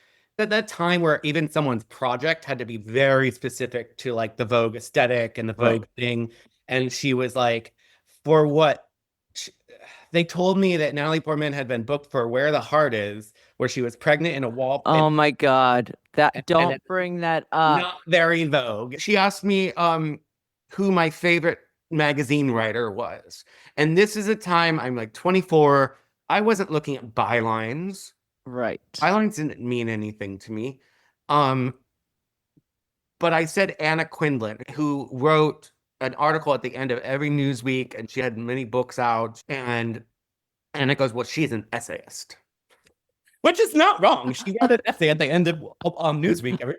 At that time, where even someone's project had to be very specific to like the Vogue aesthetic and the Vogue thing, and she was like, for what? They told me that Natalie Portman had been booked for Where the Heart Is, where she was pregnant in a wall. Oh my God. Don't bring that up. Not very Vogue. She asked me who my favorite magazine writer was. And this is a time, I'm like 24. I wasn't looking at bylines. Right. Bylines didn't mean anything to me. But I said Anna Quindlen, who wrote an article at the end of every Newsweek, and she had many books out, and it goes, well, she's an essayist, which is not wrong. She wrote an essay at the end of Newsweek.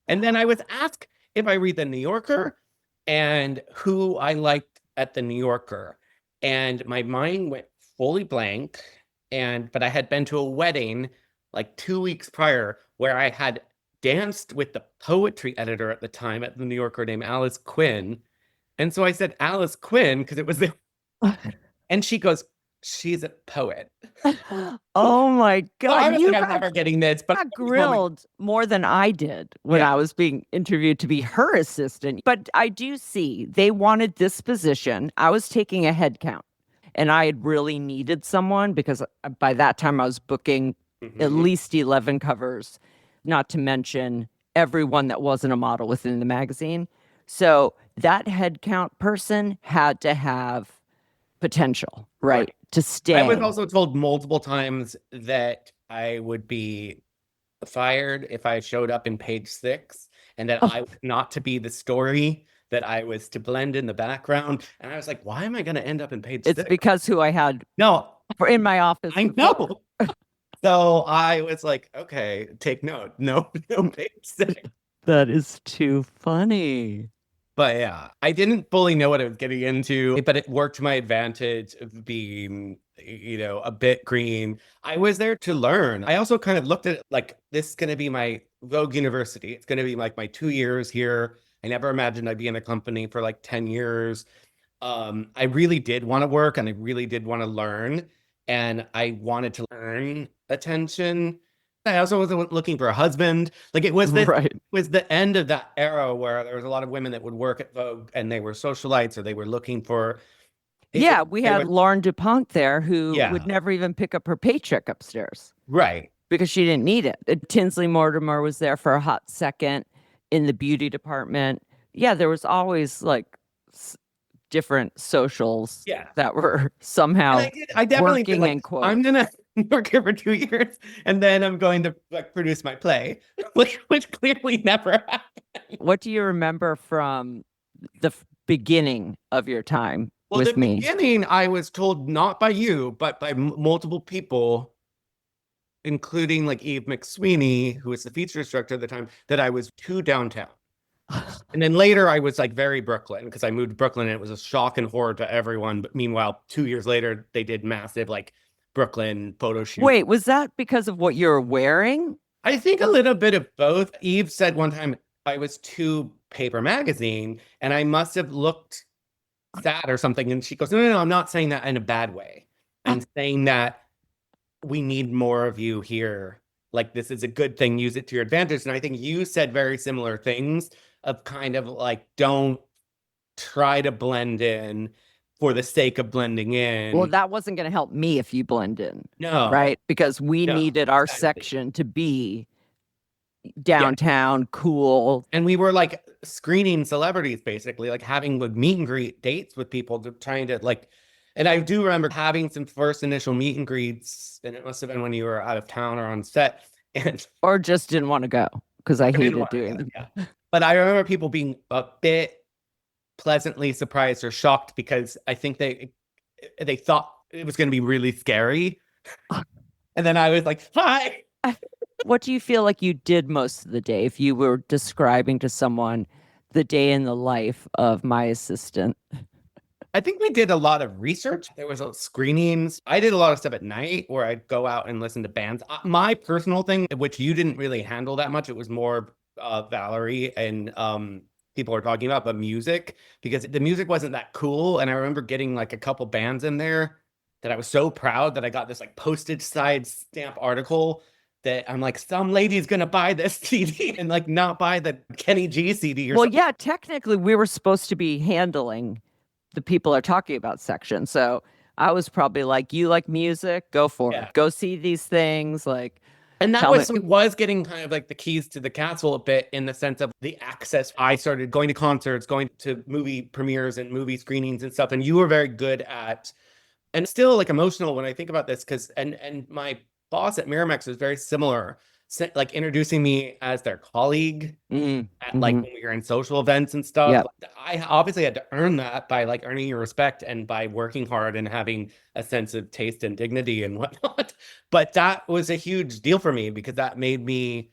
And then I was asked if I read the New Yorker and who I liked at the New Yorker, and my mind went fully blank. But I had been to a wedding like 2 weeks prior where I had danced with the poetry editor at the time at the New Yorker named Alice Quinn. And so I said Alice Quinn because it was the and she goes, she's a poet. Oh my God. So I'm never getting this, but I got grilled more than I did when I was being interviewed to be her assistant. But I do see they wanted this position. I was taking a head count, and I had really needed someone, because by that time I was booking at least 11 covers, not to mention everyone that wasn't a model within the magazine. So that headcount person had to have potential, right? To stay. I was also told multiple times that I would be fired if I showed up in page 6, and that I was not to be the story, that I was to blend in the background. And I was like, why am I going to end up in page 6? It's because who I had in my office. I know. So I was like, okay, take note. No page 6. That is too funny. But yeah, I didn't fully know what I was getting into, but it worked to my advantage of being, a bit green. I was there to learn. I also kind of looked at it like, this is going to be my Vogue University. It's going to be like my 2 years here. I never imagined I'd be in a company for like 10 years. I really did want to work, and I really did want to learn, and I wanted to earn attention. I also wasn't looking for a husband. Like it was was the end of that era where there was a lot of women that would work at Vogue, and they were socialites, or they were looking for. We had Lauren DuPont there, who would never even pick up her paycheck upstairs. Right. Because she didn't need it. Tinsley Mortimer was there for a hot second in the beauty department. Yeah, there was always like different socials that were somehow I definitely working like, in quotes. I'm gonna New York here for 2 years, and then I'm going to like produce my play, which clearly never happened. What do you remember from the beginning of your time Well, with the me? beginning, I was told not by you, but by multiple people, including like Eve McSweeney, who was the feature instructor at the time, that I was too downtown. And then later I was like very Brooklyn because I moved to Brooklyn and it was a shock and horror to everyone. But meanwhile, 2 years later, they did massive like Brooklyn photo shoot. Wait, was that because of what you were wearing? I think a little bit of both. Eve said one time I was too paper magazine and I must have looked sad or something. And she goes, no, I'm not saying that in a bad way. I'm saying that we need more of you here. Like, this is a good thing. Use it to your advantage. And I think you said very similar things of kind of like, don't try to blend in for the sake of blending in. Well, that wasn't going to help me if you blend in. No. Right? Because we No, needed our exactly. section to be downtown, cool. And we were like screening celebrities, basically, like having like meet and greet dates with people, trying to like, and I do remember having some first initial meet and greets, and it must have been when you were out of town or on set. And Or just didn't want to go because I didn't hated want to doing go, it. yeah. But I remember people being a bit pleasantly surprised or shocked because I think they thought it was going to be really scary. And then I was like, hi. What do you feel like you did most of the day if you were describing to someone the day in the life of my assistant? I think we did a lot of research. There was screenings. I did a lot of stuff at night where I'd go out and listen to bands. My personal thing, which you didn't really handle that much, it was more Valerie and people were talking about, but music, because the music wasn't that cool. And I remember getting like a couple bands in there that I was so proud that I got this like postage side stamp article that I'm like, some lady's gonna buy this CD and like not buy the Kenny G CD or Well, something. yeah, technically we were supposed to be handling the people are talking about section. So I was probably like, you like music, go for Yeah. it. Go see these things. Like, And that Tell was getting kind of like the keys to the castle a bit in the sense of the access. I started going to concerts, going to movie premieres and movie screenings and stuff. And you were very good at, and still like emotional when I think about this, because and my boss at Miramax was very similar, like introducing me as their colleague at like when we were in social events and stuff. Yep. I obviously had to earn that by like earning your respect and by working hard and having a sense of taste and dignity and whatnot. But that was a huge deal for me because that made me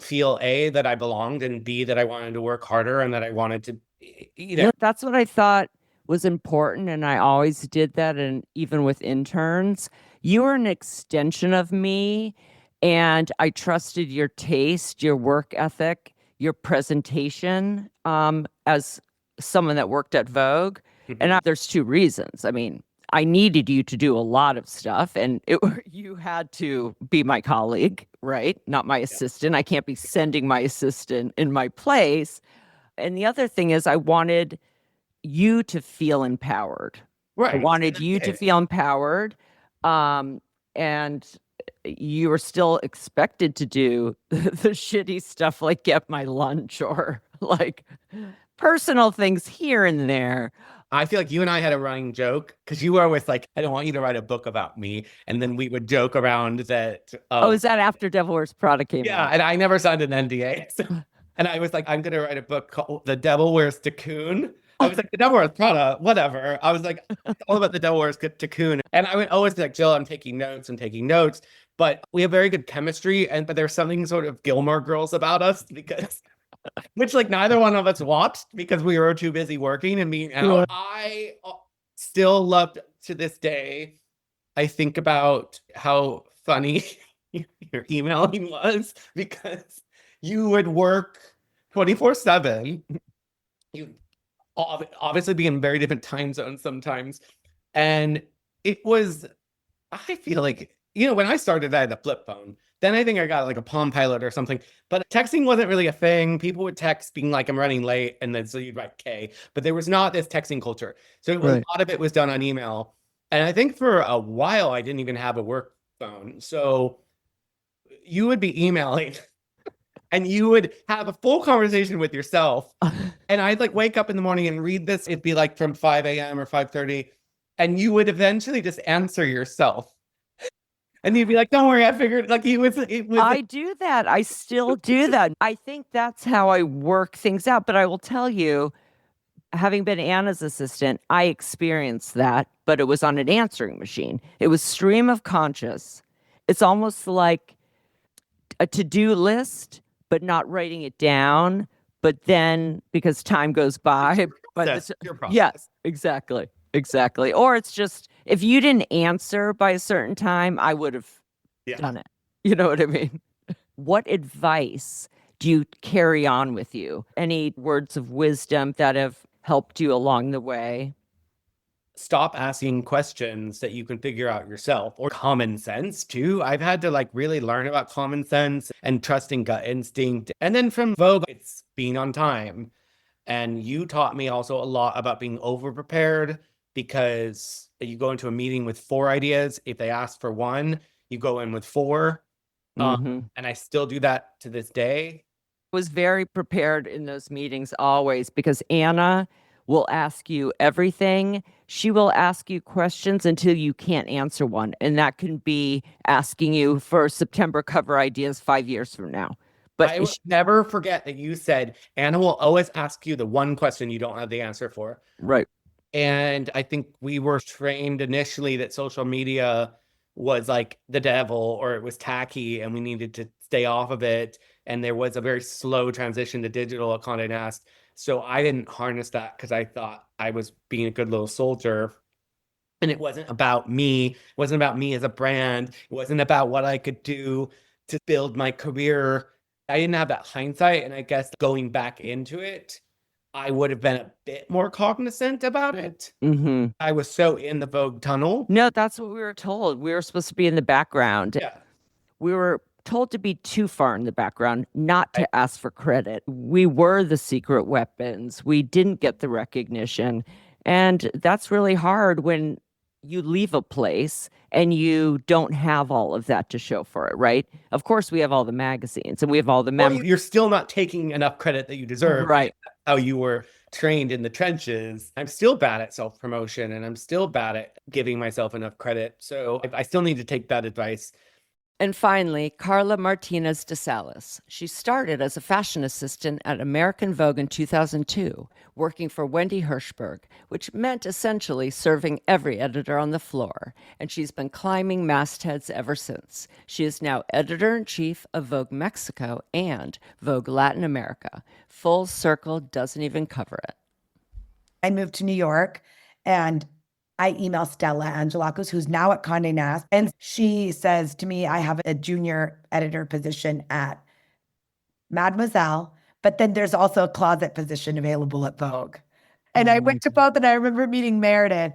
feel A, that I belonged, and B, that I wanted to work harder and that I wanted to, That's what I thought was important. And I always did that. And even with interns, you were an extension of me. And I trusted your taste, your work ethic, your presentation as someone that worked at Vogue. And there's two reasons. I mean, I needed you to do a lot of stuff and you had to be my colleague, right? Not my assistant. I can't be sending my assistant in my place. And the other thing is I wanted you to feel empowered. Right. I wanted you to feel empowered. And you were still expected to do the shitty stuff like get my lunch or like personal things here and there. I feel like you and I had a running joke because you were always like, I don't want you to write a book about me. And then we would joke around that. Is that after Devil Wears Prada came out? Yeah, and I never signed an NDA. So, and I was like, I'm going to write a book called The Devil Wears Cocoon. I was like, The Devil Wears Prada, whatever. I was like, it's all about The Devil Wears Cocoon. And I would always be like, Jill, I'm taking notes. But we have very good chemistry. But there's something sort of Gilmore Girls about us because, which like neither one of us watched because we were too busy working and being out. I still love to this day. I think about how funny your emailing was because you would work 24/7. You obviously be in very different time zones sometimes. And it was, I feel like, when I started, I had a flip phone. Then I think I got like a Palm Pilot or something. But texting wasn't really a thing. People would text being like, I'm running late. And then so you'd write K. But there was not this texting culture. So a lot of it was done on email. And I think for a while, I didn't even have a work phone. So you would be emailing and you would have a full conversation with yourself. And I'd like wake up in the morning and read this. It'd be like from 5 a.m. or 5:30. And you would eventually just answer yourself. And you'd be like, don't worry, I figured, like, it was I do that. I still do that. I think that's how I work things out. But I will tell you, having been Anna's assistant, I experienced that, but it was on an answering machine. It was stream of conscious. It's almost like a to-do list, but not writing it down. But then because time goes by, but That's your process. yes, exactly. Or it's just, if you didn't answer by a certain time, I would have done it. You know what I mean? What advice do you carry on with you? Any words of wisdom that have helped you along the way? Stop asking questions that you can figure out yourself, or common sense too. I've had to like really learn about common sense and trusting gut instinct. And then from Vogue, it's being on time. And you taught me also a lot about being over prepared, because you go into a meeting with 4 ideas. If they ask for 1, you go in with 4. And I still do that to this day. Was very prepared in those meetings always, because Anna will ask you everything. She will ask you questions until you can't answer one. And that can be asking you for September cover ideas 5 years from now. But I will never forget that you said, Anna will always ask you the one question you don't have the answer for. Right. And I think we were trained initially that social media was like the devil, or it was tacky and we needed to stay off of it. And there was a very slow transition to digital at Condé Nast. So I didn't harness that because I thought I was being a good little soldier. And it wasn't about me. It wasn't about me as a brand. It wasn't about what I could do to build my career. I didn't have that hindsight. And I guess going back into it, I would have been a bit more cognizant about it. I was so in the Vogue tunnel. No, that's what we were told. We were supposed to be in the background. Yeah. We were told to be too far in the background, not to ask for credit. We were the secret weapons. We didn't get the recognition. And that's really hard when you leave a place and you don't have all of that to show for it, right? Of course, we have all the magazines and we have all the Well, you're still not taking enough credit that you deserve. Right. How you were trained in the trenches. I'm still bad at self-promotion, and I'm still bad at giving myself enough credit. So I still need to take that advice. And finally, Karla Martínez de Salas. She started as a fashion assistant at American Vogue in 2002, working for Wendy Hirschberg, which meant essentially serving every editor on the floor. And she's been climbing mastheads ever since. She is now editor-in-chief of Vogue Mexico and Vogue Latin America. Full circle, doesn't even cover it. I moved to New York, and I email Stella Angelakos, who's now at Condé Nast, and she says to me, I have a junior editor position at Mademoiselle, but then there's also a closet position available at Vogue. And I went to both, and I remember meeting Meredith,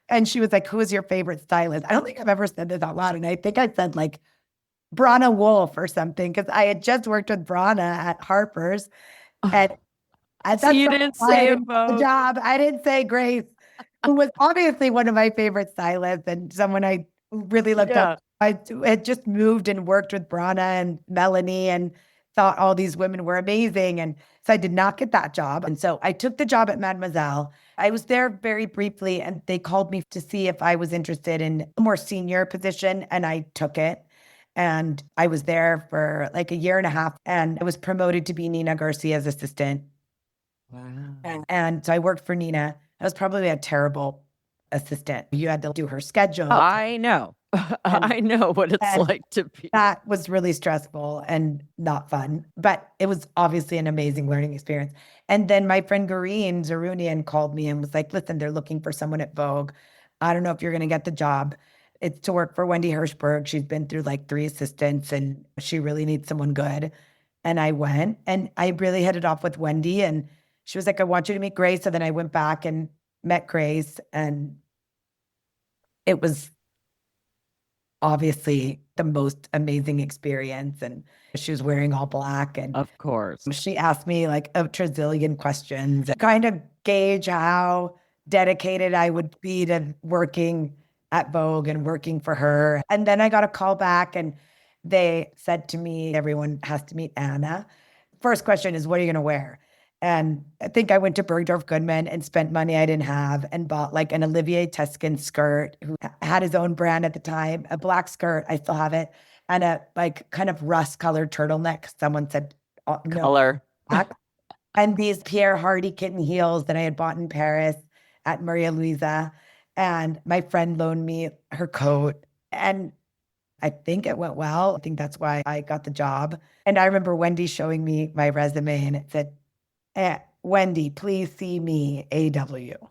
and she was like, who is your favorite stylist? I don't think I've ever said this out loud, and I think I said like Brana Wolf or something, because I had just worked with Brana at Harper's, and So you didn't say Vogue. the job. I didn't say Grace, who was obviously one of my favorite stylists and someone I really looked up. I had just moved and worked with Brana and Melanie and thought all these women were amazing. And so I did not get that job. And so I took the job at Mademoiselle. I was there very briefly, and they called me to see if I was interested in a more senior position, and I took it. And I was there for like a year and a half, and I was promoted to be Nina Garcia's assistant. Wow. And so I worked for Nina. I was probably a terrible assistant. You had to do her schedule. I know. I know what it's like to be. That was really stressful and not fun, but it was obviously an amazing learning experience. And then my friend Gareen Zarunian called me and was like, listen, they're looking for someone at Vogue. I don't know if you're going to get the job. It's to work for Wendy Hirschberg. She's been through like 3 assistants and she really needs someone good. And I went, and I really hit it off with Wendy, and she was like, I want you to meet Grace. So then I went back and met Grace, and it was obviously the most amazing experience. And she was wearing all black, and Of course. she asked me like a trillion questions, kind of gauge how dedicated I would be to working at Vogue and working for her. And then I got a call back, and they said to me, everyone has to meet Anna. First question is, what are you going to wear? And I think I went to Bergdorf Goodman and spent money I didn't have and bought like an Olivier Teskin skirt, who had his own brand at the time, a black skirt, I still have it, and a like kind of rust colored turtleneck. Someone said, oh, no, Color. black. And these Pierre Hardy kitten heels that I had bought in Paris at Maria Luisa. And my friend loaned me her coat. And I think it went well. I think that's why I got the job. And I remember Wendy showing me my resume and it said, Wendy, please see me, AW.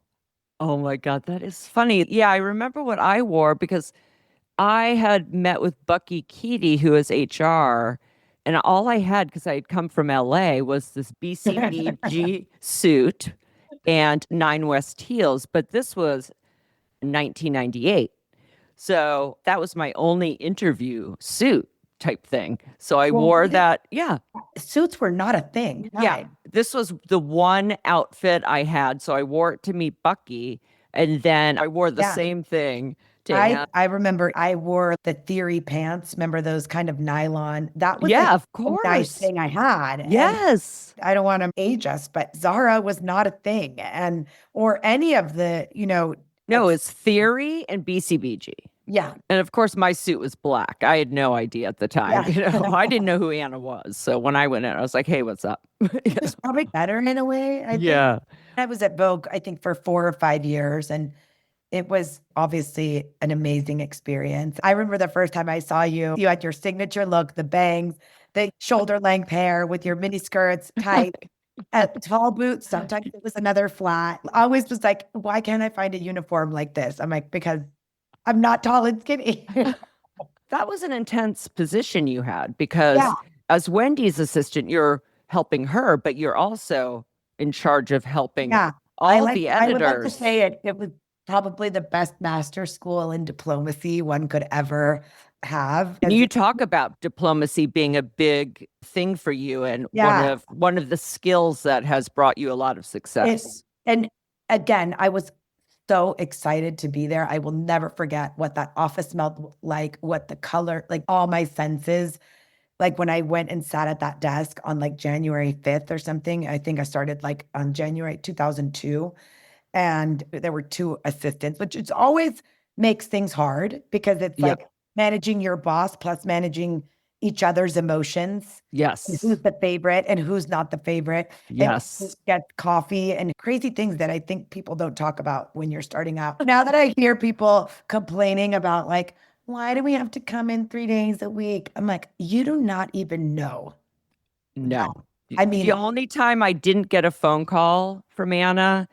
Oh my God, that is funny. Yeah, I remember what I wore because I had met with Bucky Keaty, who is HR, and all I had, because I had come from LA, was this BCBG suit and Nine West heels. But this was 1998. So that was my only interview suit type thing. So I wore that. Yeah. Suits were not a thing. Yeah. This was the one outfit I had. So I wore it to meet Bucky. And then I wore the same thing to I remember I wore the Theory pants. Remember those kind of nylon? That was of a course. nice thing I had. Yes. And I don't want to age us, but Zara was not a thing. And or any of the, No, it's Theory and BCBG. Yeah. And of course, my suit was black. I had no idea at the time. Yeah. I didn't know who Anna was. So when I went in, I was like, hey, what's up? It's probably better in a way. I think. Yeah. I was at Vogue, I think, for 4 or 5 years. And it was obviously an amazing experience. I remember the first time I saw you, you had your signature look, the bangs, the shoulder length hair with your mini skirts, tight, tall boots. Sometimes it was another flat. I always was like, why can't I find a uniform like this? I'm like, because I'm not tall and skinny. That was an intense position you had because as Wendy's assistant, you're helping her, but you're also in charge of helping all the editors. I would like to say it was probably the best master school in diplomacy one could ever have. And you talk about diplomacy being a big thing for you and one of the skills that has brought you a lot of success. And again, I was so excited to be there. I will never forget what that office smelled like, what the color, like all my senses. Like when I went and sat at that desk on like January 5th or something, I think I started like on January 2002. And there were 2 assistants, which it's always makes things hard because it's like managing your boss plus managing each other's emotions. Yes. Who's the favorite and who's not the favorite. Yes. And get coffee and crazy things that I think people don't talk about when you're starting out. Now that I hear people complaining about like, why do we have to come in 3 days a week? I'm like, you do not even know. No. I mean, the only time I didn't get a phone call from Anna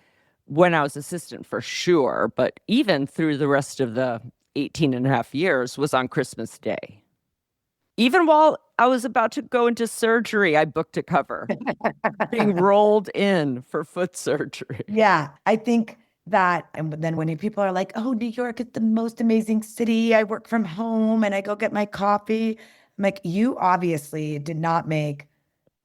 when I was assistant for sure, but even through the rest of the 18 and a half years was on Christmas Day. Even while I was about to go into surgery, I booked a cover being rolled in for foot surgery. Yeah, I think that, and then when people are like, oh, New York is the most amazing city. I work from home and I go get my coffee. I'm like, you obviously did not make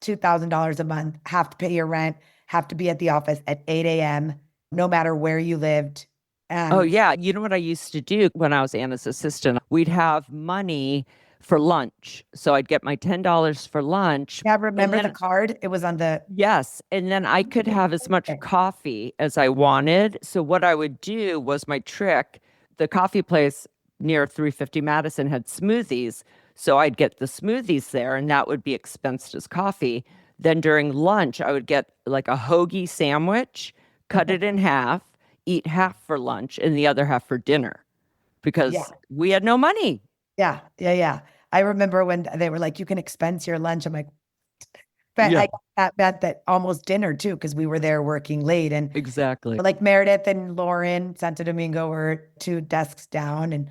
$2,000 a month, have to pay your rent, have to be at the office at 8 a.m., no matter where you lived. And oh, yeah. You know what I used to do when I was Anna's assistant? We'd have money for lunch. So I'd get my $10 for lunch. Yeah, remember the card? It was on the... Yes. And then I could have as much coffee as I wanted. So what I would do was my trick, the coffee place near 350 Madison had smoothies. So I'd get the smoothies there and that would be expensed as coffee. Then during lunch, I would get like a hoagie sandwich, cut it in half, eat half for lunch and the other half for dinner because we had no money. Yeah. I remember when they were like, you can expense your lunch. I'm like, but that meant that almost dinner too, because we were there working late. And exactly. Like Meredith and Lauren Santo Domingo were 2 desks down. And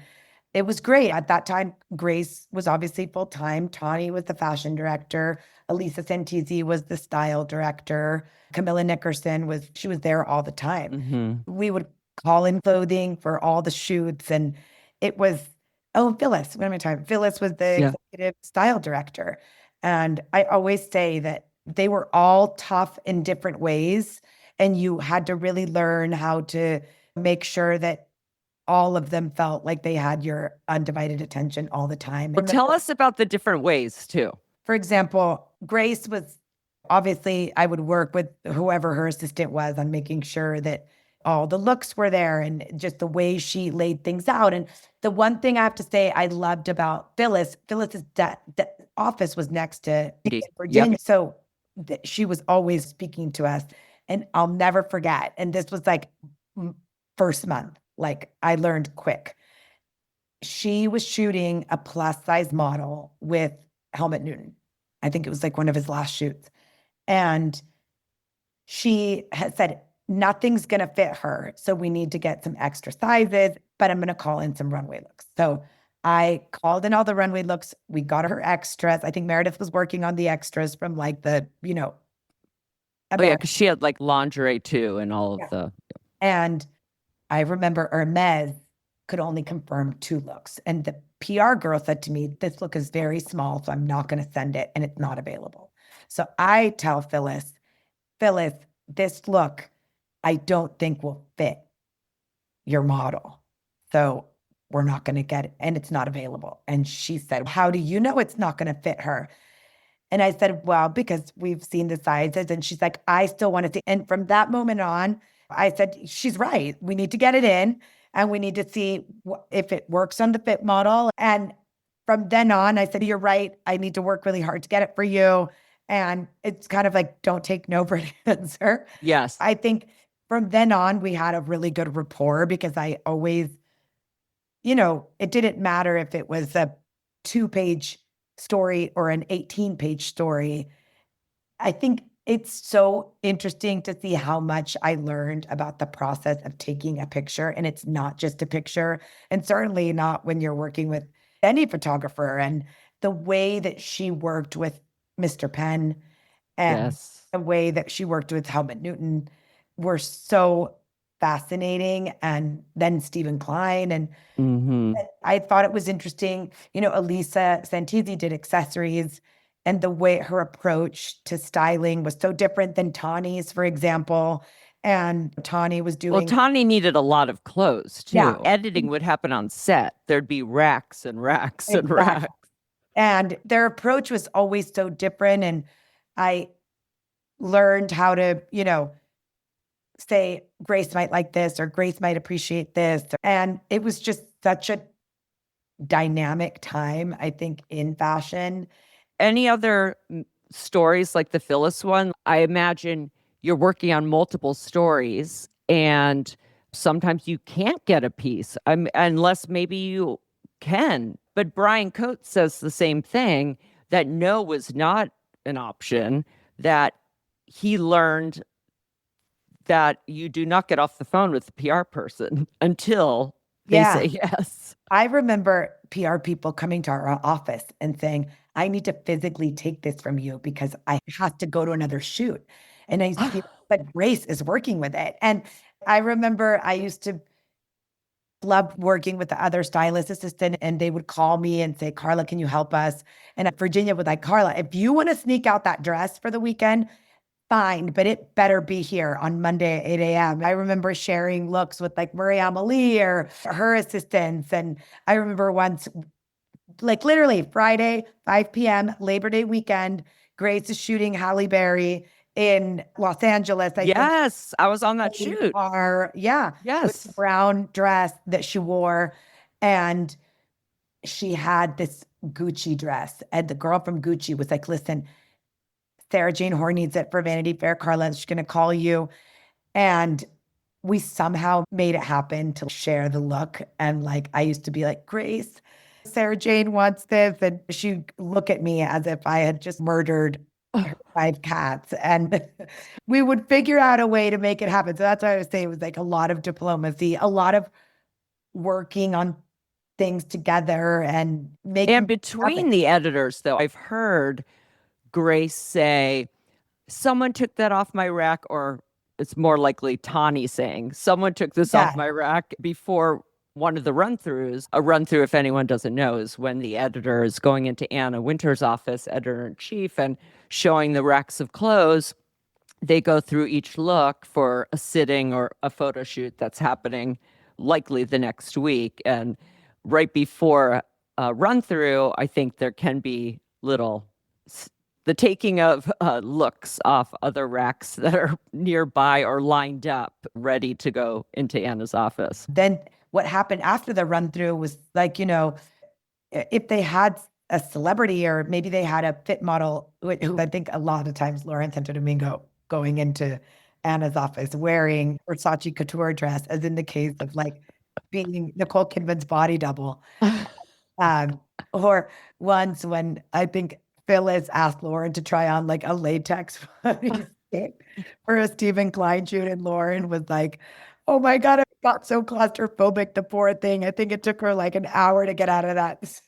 it was great. At that time, Grace was obviously full-time. Tawny was the fashion director. Elisa Santisi was the style director. Camilla Nickerson was there all the time. Mm-hmm. We would call in clothing for all the shoots. And it was, Phyllis, what am I talking about? Phyllis was the executive style director. And I always say that they were all tough in different ways. And you had to really learn how to make sure that all of them felt like they had your undivided attention all the time. Well, tell us about the different ways too. For example, Grace was Obviously, I would work with whoever her assistant was on making sure that all the looks were there and just the way she laid things out. And the one thing I have to say I loved about Phyllis's office was next to Virginia. Yep. So she was always speaking to us. And I'll never forget. And this was like first month, like I learned quick. She was shooting a plus size model with Helmut Newton. I think it was like one of his last shoots. And she had said, nothing's going to fit her. So we need to get some extra sizes, but I'm going to call in some runway looks. So I called in all the runway looks. We got her extras. I think Meredith was working on the extras from like the, Oh, yeah, because she had like lingerie too and all of the. And I remember Hermes could only confirm 2 looks. And the PR girl said to me, this look is very small, so I'm not going to send it and it's not available. So I tell Phyllis, this look, I don't think will fit your model. So we're not going to get it and it's not available. And she said, how do you know it's not going to fit her? And I said, well, because we've seen the sizes. And she's like, I still want to see. And from that moment on, I said, she's right. We need to get it in and we need to see if it works on the fit model. And from then on, I said, you're right. I need to work really hard to get it for you. And it's kind of like, don't take no for an answer. Yes. I think from then on, we had a really good rapport because I always, it didn't matter if it was a 2-page story or an 18-page story. I think it's so interesting to see how much I learned about the process of taking a picture. And it's not just a picture, and certainly not when you're working with any photographer. And the way that she worked with Mr. Penn and the way that she worked with Helmut Newton were so fascinating. And then Stephen Klein. And I thought it was interesting. Elisa Santisi did accessories, and the way her approach to styling was so different than Tawny's, for example. And Tawny was doing... Well, Tawny needed a lot of clothes, too. Yeah. Editing would happen on set. There'd be racks and racks and racks. And their approach was always so different. And I learned how to, say Grace might like this or Grace might appreciate this. And it was just such a dynamic time, I think, in fashion. Any other stories like the Phyllis one? I imagine you're working on multiple stories and sometimes you can't get a piece unless maybe you can. But Brian Coates says the same thing, that no was not an option, that he learned that you do not get off the phone with the PR person until they say yes. I remember PR people coming to our office and saying, I need to physically take this from you because I have to go to another shoot. And I said, but Grace is working with it. And I remember I used to love working with the other stylist assistant, and they would call me and say, Karla, can you help us? And Virginia would like, Karla, if you want to sneak out that dress for the weekend, fine, but it better be here on Monday at 8 a.m. I remember sharing looks with like Marie Amelie or her assistants. And I remember once, like literally Friday, 5 p.m., Labor Day weekend, Grace is shooting Halle Berry in Los Angeles. I was on that shoot. With the brown dress that she wore. And she had this Gucci dress. And the girl from Gucci was like, listen, Sarah Jane Hoare needs it for Vanity Fair. Karla, she's going to call you. And we somehow made it happen to share the look. And like, I used to be like, Grace, Sarah Jane wants this. And she'd look at me as if I had just murdered 5 cats. And we would figure out a way to make it happen. So that's why I would say it was like a lot of diplomacy, a lot of working on things together and making. And between the editors, though, I've heard Grace say, someone took that off my rack, or it's more likely Tawny saying, someone took this off my rack before one of the run-throughs. A run-through, if anyone doesn't know, is when the editor is going into Anna Wintour's office, editor-in-chief, and showing the racks of clothes. They go through each look for a sitting or a photo shoot that's happening likely the next week. And right before a run-through, I think there can be little the taking of looks off other racks that are nearby or lined up, ready to go into Anna's office. Then what happened after the run through was like, if they had a celebrity or maybe they had a fit model who I think a lot of times Lauren Santo Domingo going into Anna's office wearing Versace couture dress, as in the case of like being Nicole Kidman's body double. Or once when I think Phyllis asked Lauren to try on like a latex for a Stephen Klein shoot, and Lauren was like, oh my God, I got so claustrophobic, the poor thing. I think it took her like an hour to get out of that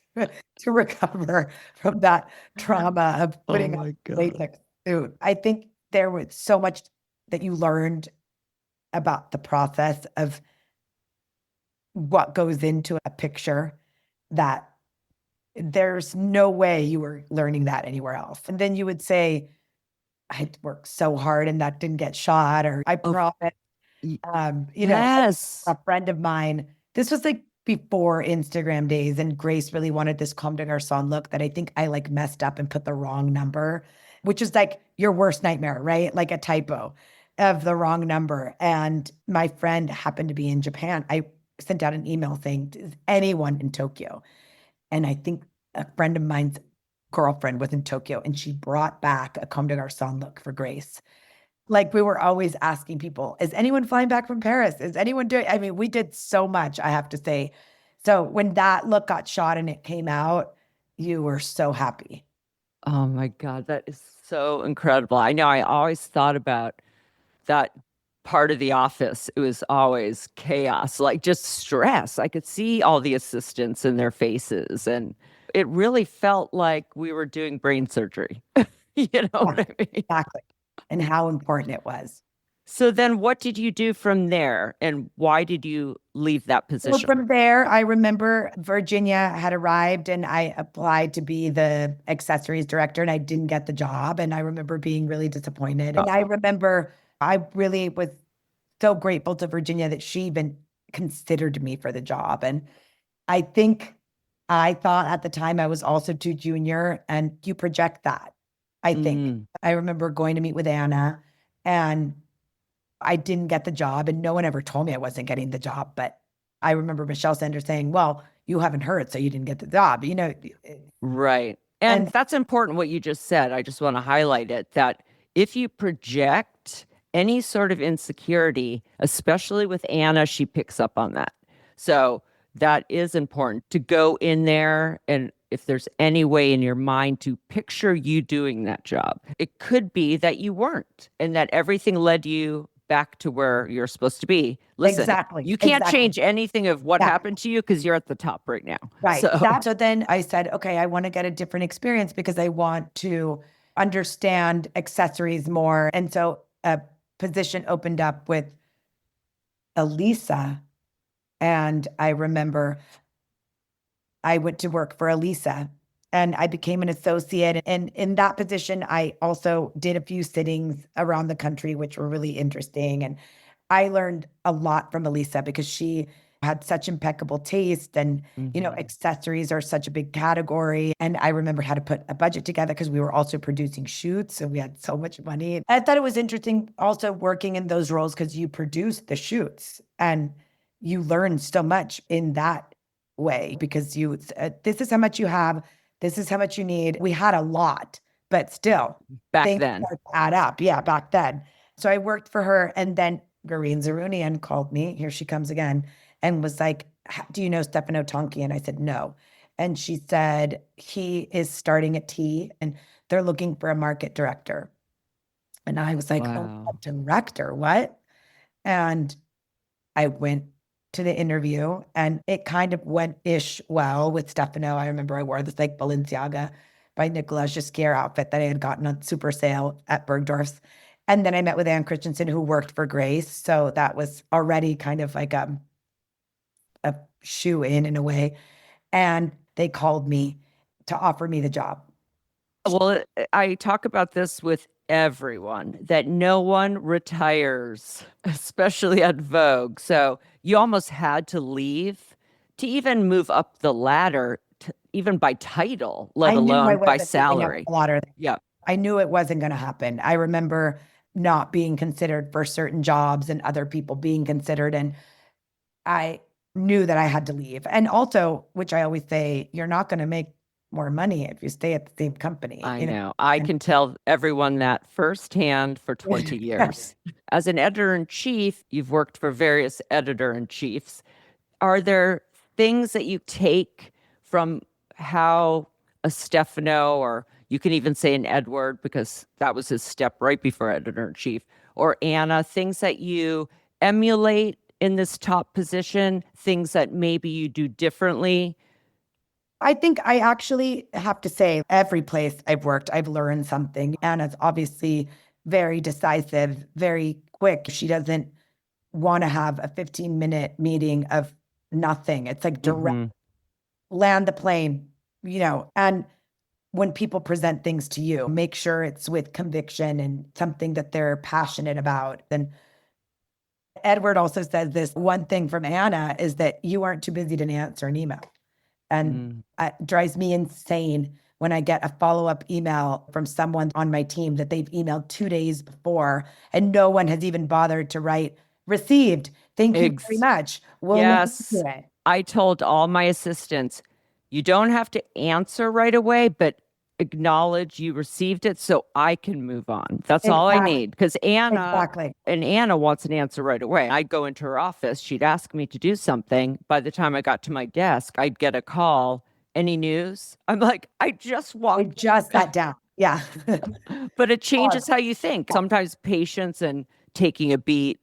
to recover from that trauma of putting on a latex suit. I think there was so much that you learned about the process of what goes into a picture that there's no way you were learning that anywhere else. And then you would say, I worked so hard and that didn't get shot, or I promise. Yes. A friend of mine, this was like before Instagram days, and Grace really wanted this Comme des Garçons look that I think I like messed up and put the wrong number, which is like your worst nightmare, right? Like a typo of the wrong number. And my friend happened to be in Japan. I sent out an email saying, is anyone in Tokyo? And I think a friend of mine's girlfriend was in Tokyo, and she brought back a Comme des Garçons look for Grace. Like, we were always asking people, is anyone flying back from Paris? Is anyone doing, I mean, we did so much, I have to say. So when that look got shot and it came out, you were so happy. Oh my God, that is so incredible. I know, I always thought about that part of the office. It was always chaos, like just stress. I could see all the assistants in their faces, and it really felt like we were doing brain surgery. You know what I mean? Exactly. And how important it was. So then what did you do from there, and why did you leave that position? Well, from there, I remember Virginia had arrived and I applied to be the accessories director, and I didn't get the job. And I remember being really disappointed. And I remember I really was so grateful to Virginia that she even considered me for the job. And I think I thought at the time I was also too junior, and you project that. I think I remember going to meet with Anna, and I didn't get the job, and no one ever told me I wasn't getting the job. But I remember Michelle Sanders saying, well, you haven't heard, so you didn't get the job, Right. And that's important what you just said. I just want to highlight it, that if you project any sort of insecurity, especially with Anna, she picks up on that. So that is important to go in there, and if there's any way in your mind to picture you doing that job, it could be that you weren't, and that everything led you back to where you're supposed to be. Listen, exactly. You can't change anything of what happened to you because you're at the top right now. Right. So then I said, okay, I want to get a different experience because I want to understand accessories more. And so a position opened up with Elisa. And I remember I went to work for Elisa, and I became an associate. And in that position, I also did a few sittings around the country, which were really interesting. And I learned a lot from Elisa because she had such impeccable taste, and, accessories are such a big category. And I remember how to put a budget together because we were also producing shoots, and we had so much money. I thought it was interesting also working in those roles because you produce the shoots, and you learn so much in that way because this is how much you have. This is how much you need. We had a lot, but still back then add up. Yeah. Back then. So I worked for her, and then Garine Zarunian called me. Here she comes again, and was like, do you know Stefano Tonki? And I said, no. And she said, he is starting at T, and they're looking for a market director. And I was like, wow. Oh, a director, what? And I went to the interview, and it kind of went-ish well with Stefano. I remember I wore this like Balenciaga by Nicolas Gisquier outfit that I had gotten on super sale at Bergdorf's. And then I met with Ann Christensen, who worked for Grace. So that was already kind of like a shoe in a way. And they called me to offer me the job. Well, I talk about this with everyone, that no one retires, especially at Vogue. So you almost had to leave to even move up the ladder, even by title, let alone by salary. Ladder. Yeah. I knew it wasn't going to happen. I remember not being considered for certain jobs and other people being considered. And I knew that I had to leave. And also, which I always say, you're not going to make more money if you stay at the same company. I know. I can tell everyone that firsthand for 20 years. As an editor-in-chief, you've worked for various editor-in-chiefs. Are there things that you take from how a Stefano, or you can even say an Edward, because that was his step right before editor-in-chief, or Anna, things that you emulate in this top position, things that maybe you do differently? I think I actually have to say every place I've worked, I've learned something. Anna's obviously very decisive, very quick. She doesn't want to have a 15-minute meeting of nothing. It's like direct, land the plane, and when people present things to you, make sure it's with conviction and something that they're passionate about. And Edward also says this one thing from Anna is that you aren't too busy to answer an email. And it drives me insane when I get a follow-up email from someone on my team that they've emailed 2 days before and no one has even bothered to write, received. Thank you very much. Yes. I told all my assistants, you don't have to answer right away, but acknowledge you received it so I can move on. That's all I need. Because Anna wants an answer right away. I'd go into her office. She'd ask me to do something. By the time I got to my desk, I'd get a call. Any news? I'm like, I just sat down. Yeah. But it changes how you think. Sometimes patience and taking a beat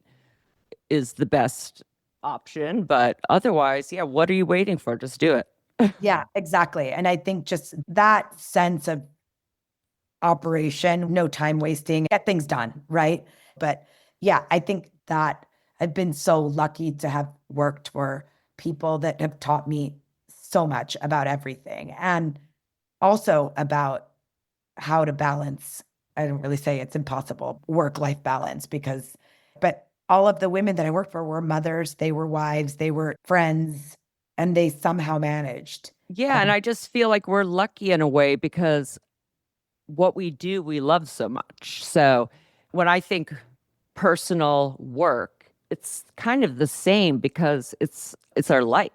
is the best option. But otherwise, what are you waiting for? Just do it. Yeah, exactly. And I think just that sense of operation, no time wasting, get things done, right? But I think that I've been so lucky to have worked for people that have taught me so much about everything and also about how to balance. I don't really say it's impossible, work-life balance, but all of the women that I worked for were mothers, they were wives, they were friends, and they somehow managed. Yeah, and I just feel like we're lucky in a way because what we do, we love so much. So when I think personal work, it's kind of the same because it's our life.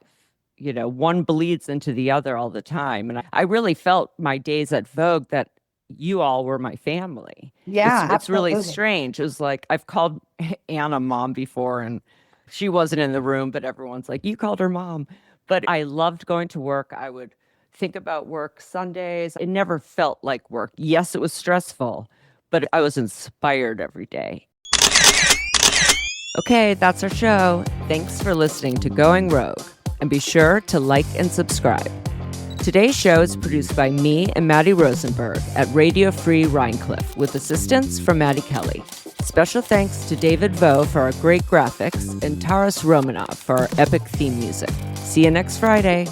One bleeds into the other all the time. And I really felt my days at Vogue that you all were my family. Yeah, it's really strange. It was like, I've called Anna mom before and she wasn't in the room, but everyone's like, you called her mom. But I loved going to work. I would think about work Sundays. It never felt like work. Yes, it was stressful, but I was inspired every day. Okay, that's our show. Thanks for listening to Going Rogue. And be sure to like and subscribe. Today's show is produced by me and Maddie Rosenberg at Radio Free Rhinecliff with assistance from Maddie Kelly. Special thanks to David Vo for our great graphics and Taras Romanov for our epic theme music. See you next Friday.